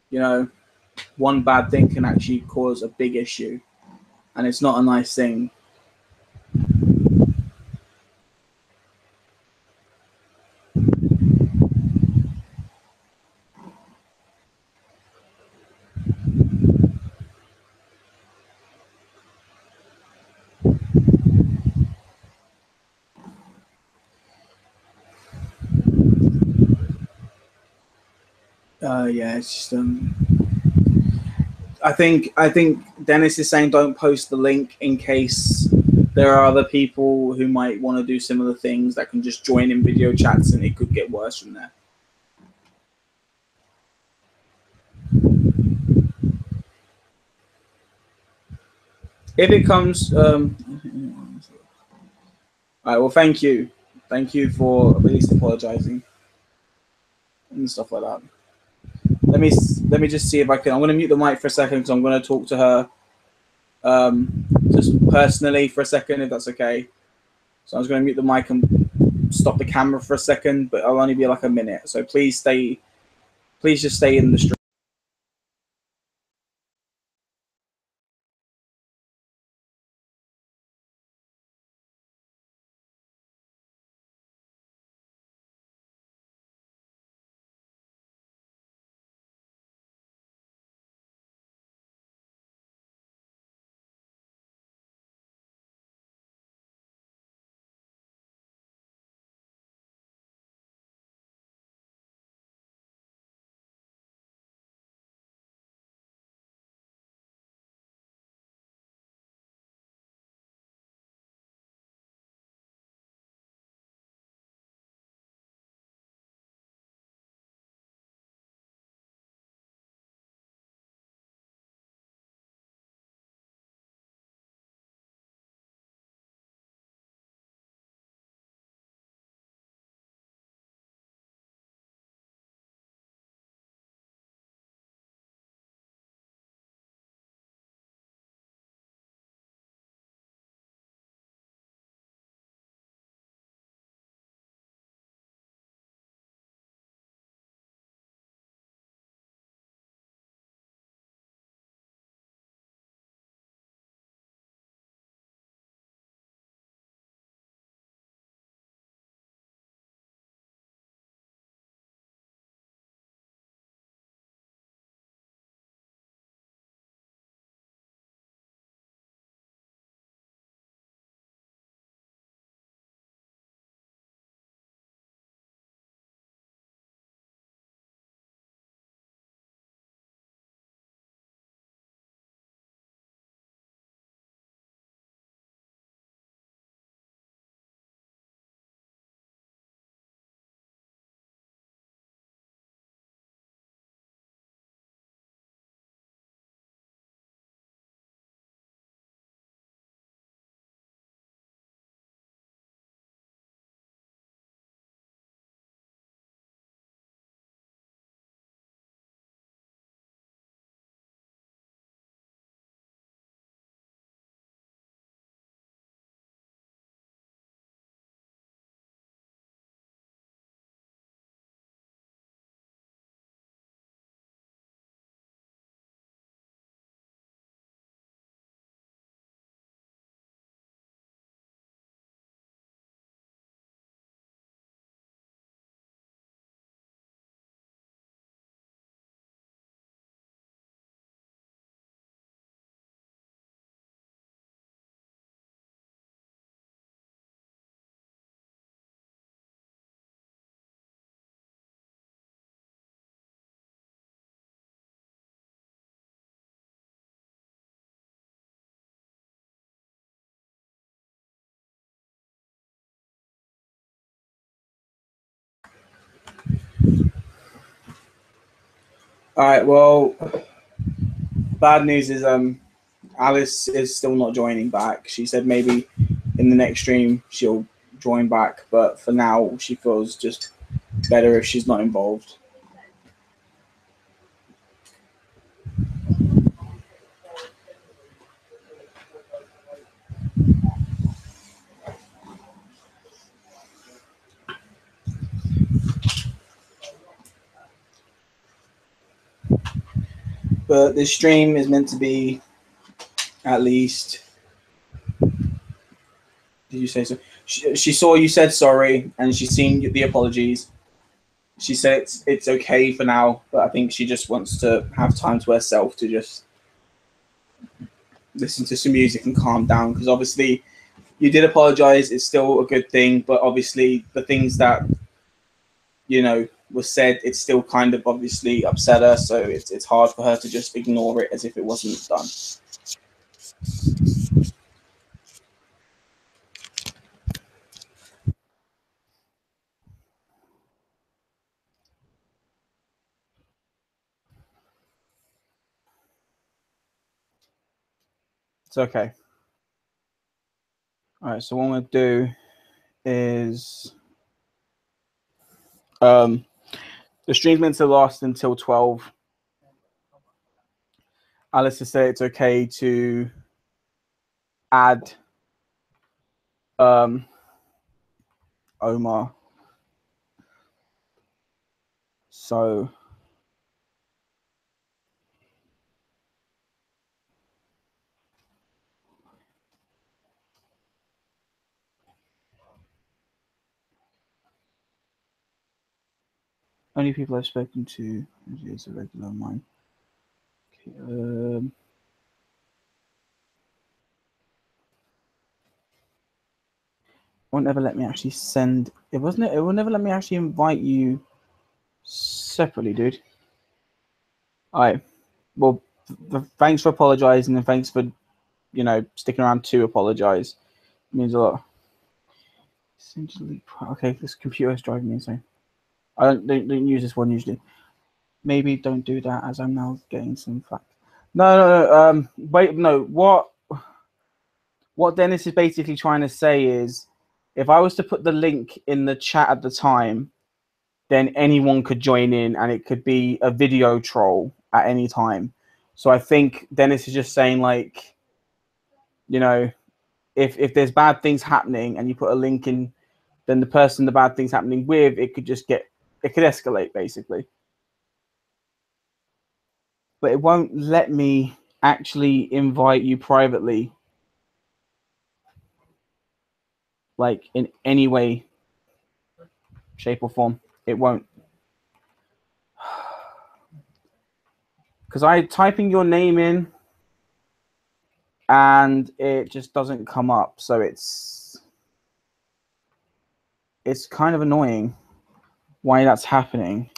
you know, one bad thing can actually cause a big issue. And it's not a nice thing. Yeah, it's just I think Dennis is saying don't post the link in case there are other people who might want to do similar things that can just join in video chats, and it could get worse from there. If it comes, all right. Well, thank you for at least apologizing and stuff like that. Let me just see if I can. I'm going to mute the mic for a second because I'm going to talk to her just personally for a second, if that's okay. So I was going to mute the mic and stop the camera for a second, but I'll only be like a minute. So please just stay in the stream. All right. Well, bad news is Alice is still not joining back. She said maybe in the next stream she'll join back, but for now she feels just better if she's not involved. But this stream is meant to be at least. Did you say so? She saw you said sorry, and she's seen the apologies. She said it's okay for now, but I think she just wants to have time to herself to just listen to some music and calm down. Because obviously, you did apologize. It's still a good thing, but obviously, the things that was said, it's still kind of obviously upset her. So it's hard for her to just ignore it as if it wasn't done. It's okay. All right. So what I'm gonna do is the stream's meant to last until 12. Alice has said it's okay to add Omar. So only people I've spoken to is a regular of mine. Okay, won't ever let me actually send. It will never let me actually invite you separately, dude. All right. Well, thanks for apologizing and thanks for sticking around to apologize. It means a lot. Essentially, okay, this computer is driving me insane. I don't use this one usually. Maybe don't do that as I'm now getting some fact. No. Wait, no. What Dennis is basically trying to say is, if I was to put the link in the chat at the time, then anyone could join in, and it could be a video troll at any time. So I think Dennis is just saying, like, if there's bad things happening and you put a link in, then the person the bad things happening with, it could escalate basically. But it won't let me actually invite you privately, like in any way, shape or form. It won't. Because I typing your name in and it just doesn't come up. So it's kind of annoying why that's happening.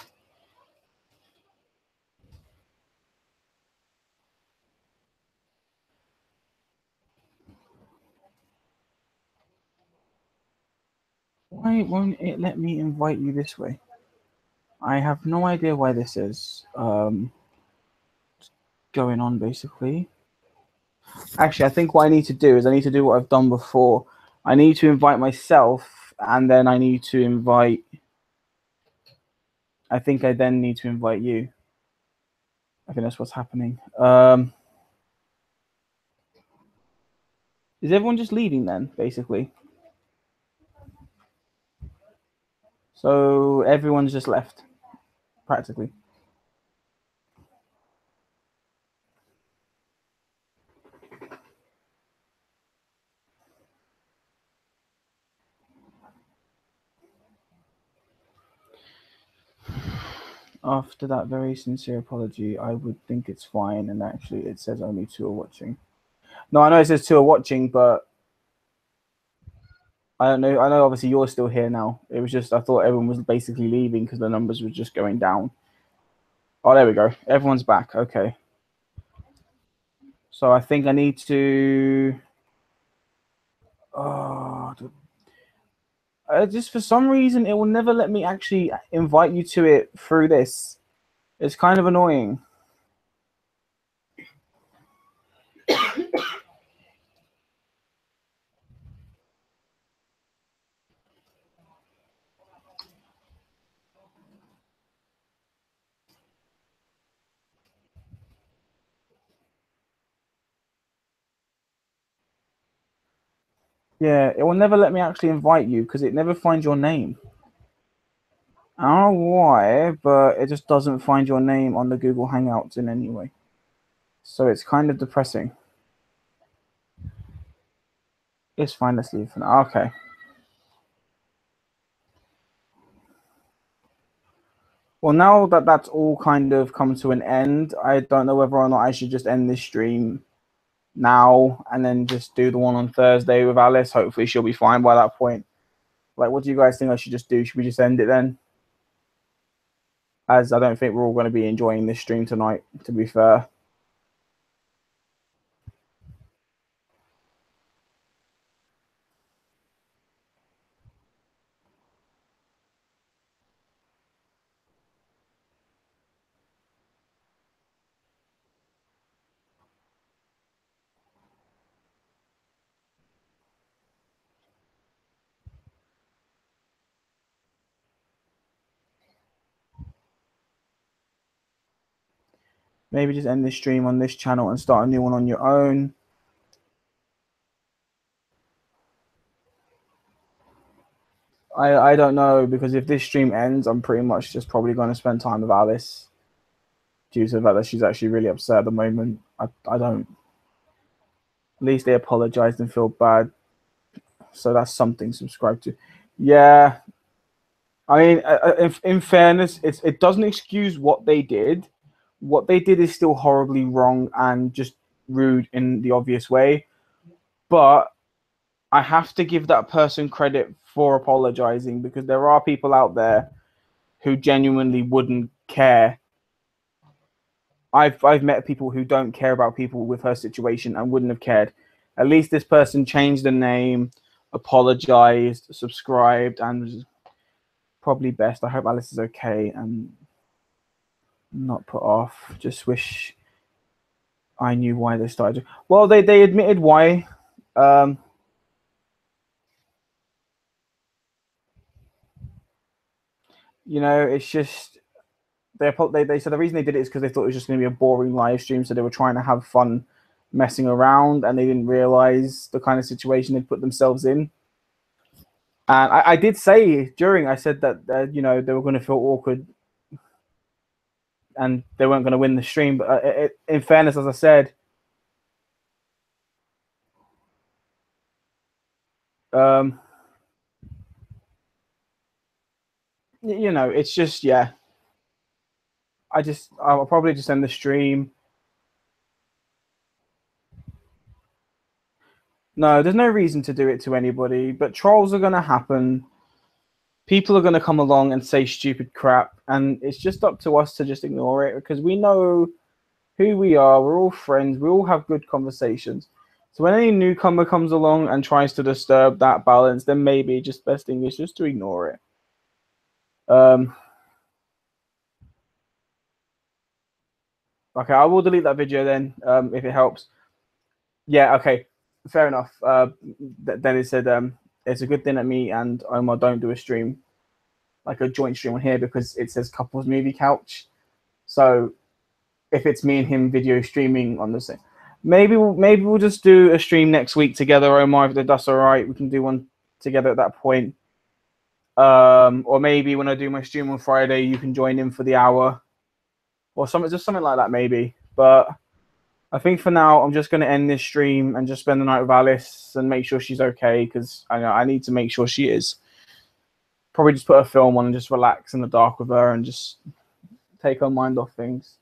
Why won't it let me invite you this way? I have no idea why this is going on, basically. Actually, I think what I need to do is I need to do what I've done before. I need to invite myself, and then I need to invite... I think I then need to invite you. I think that's what's happening. Is everyone just leaving then, basically? So everyone's just left, practically. After that very sincere apology, I would think it's fine, and actually it says only 2 are watching. No, I know it says 2 are watching, but I don't know. I know obviously you're still here now. It was just I thought everyone was basically leaving because the numbers were just going down. Oh, there we go. Everyone's back. Okay. So I think I need to... just for some reason, it will never let me actually invite you to it through this. It's kind of annoying. Yeah, it will never let me actually invite you because it never finds your name. I don't know why, but it just doesn't find your name on the Google Hangouts in any way. So it's kind of depressing. It's fine, let's leave for now. Okay. Well, now that that's all kind of come to an end, I don't know whether or not I should just end this stream now and then just do the one on Thursday with Alice. Hopefully she'll be fine by that point. Like, what do you guys think I should just do? Should we just end it then? As I don't think we're all going to be enjoying this stream tonight, to be fair. Maybe just end this stream on this channel and start a new one on your own. I don't know, because if this stream ends, I'm pretty much just probably going to spend time with Alice due to the fact that she's actually really upset at the moment. I don't. At least they apologized and feel bad. So that's something to subscribe to. Yeah. I mean, in fairness, it doesn't excuse what they did. What they did is still horribly wrong and just rude in the obvious way. But I have to give that person credit for apologizing, because there are people out there who genuinely wouldn't care. I've met people who don't care about people with her situation and wouldn't have cared. At least this person changed the name, apologized, subscribed, and was probably best. I hope Alice is okay and not put off. Just wish I knew why they started. Well, they admitted why. You know, it's just they said the reason they did it is because they thought it was just going to be a boring live stream, so they were trying to have fun messing around, and they didn't realize the kind of situation they'd put themselves in. And I did say during, I said that you know, they were going to feel awkward and they weren't going to win the stream. But in fairness, as I said, you know, it's just, yeah. I'll probably just end the stream. No, there's no reason to do it to anybody, but trolls are going to happen. People are going to come along and say stupid crap, and it's just up to us to just ignore it, because we know who we are. We're all friends. We all have good conversations. So when any newcomer comes along and tries to disturb that balance, then maybe just best thing is just to ignore it. Okay, I will delete that video then, if it helps. Yeah, okay, fair enough. Then it said it's a good thing that me and Omar don't do a stream, like a joint stream on here, because it says couples movie couch. So if it's me and him video streaming on the same, maybe we'll just do a stream next week together, Omar. If that's all right, we can do one together at that point. Or maybe when I do my stream on Friday, you can join in for the hour, or something, just something like that, maybe. But I think for now, I'm just going to end this stream and just spend the night with Alice and make sure she's okay, because I need to make sure she is. Probably just put a film on and just relax in the dark with her and just take her mind off things.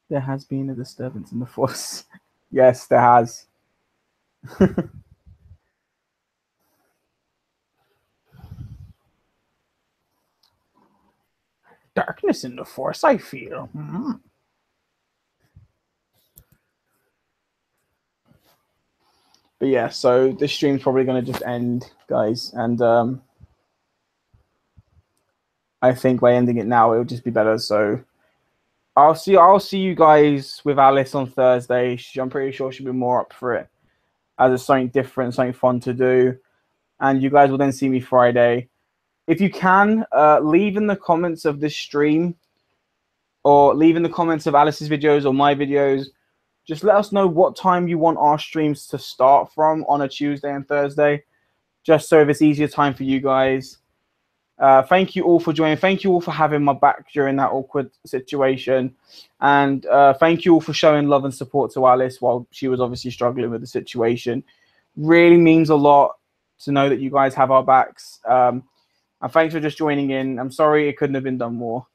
There has been a disturbance in the force. Yes, there has. darkness in the force, I feel. Mm-hmm. But yeah, so this stream's probably going to just end, guys. And I think by ending it now, it'll just be better. So I'll see you guys with Alice on Thursday. I'm pretty sure she'll be more up for it, as it's something different, something fun to do. And you guys will then see me Friday. If you can, leave in the comments of this stream, or leave in the comments of Alice's videos or my videos. Just let us know what time you want our streams to start from on a Tuesday and Thursday, just so if it's easier time for you guys. Thank you all for joining. Thank you all for having my back during that awkward situation. And thank you all for showing love and support to Alice while she was obviously struggling with the situation. Really means a lot to know that you guys have our backs. And thanks for just joining in. I'm sorry it couldn't have been done more.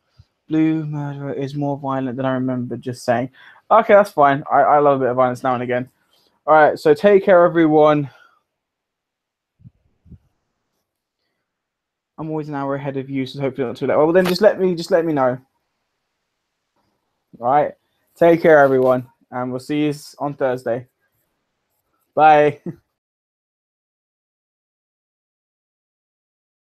Blue Murderer is more violent than I remember, just saying. Okay, that's fine. I love a bit of violence now and again. All right, so take care, everyone. I'm always an hour ahead of you, so hopefully not too late. Well, then just let me know. All right, take care, everyone, and we'll see you on Thursday. Bye.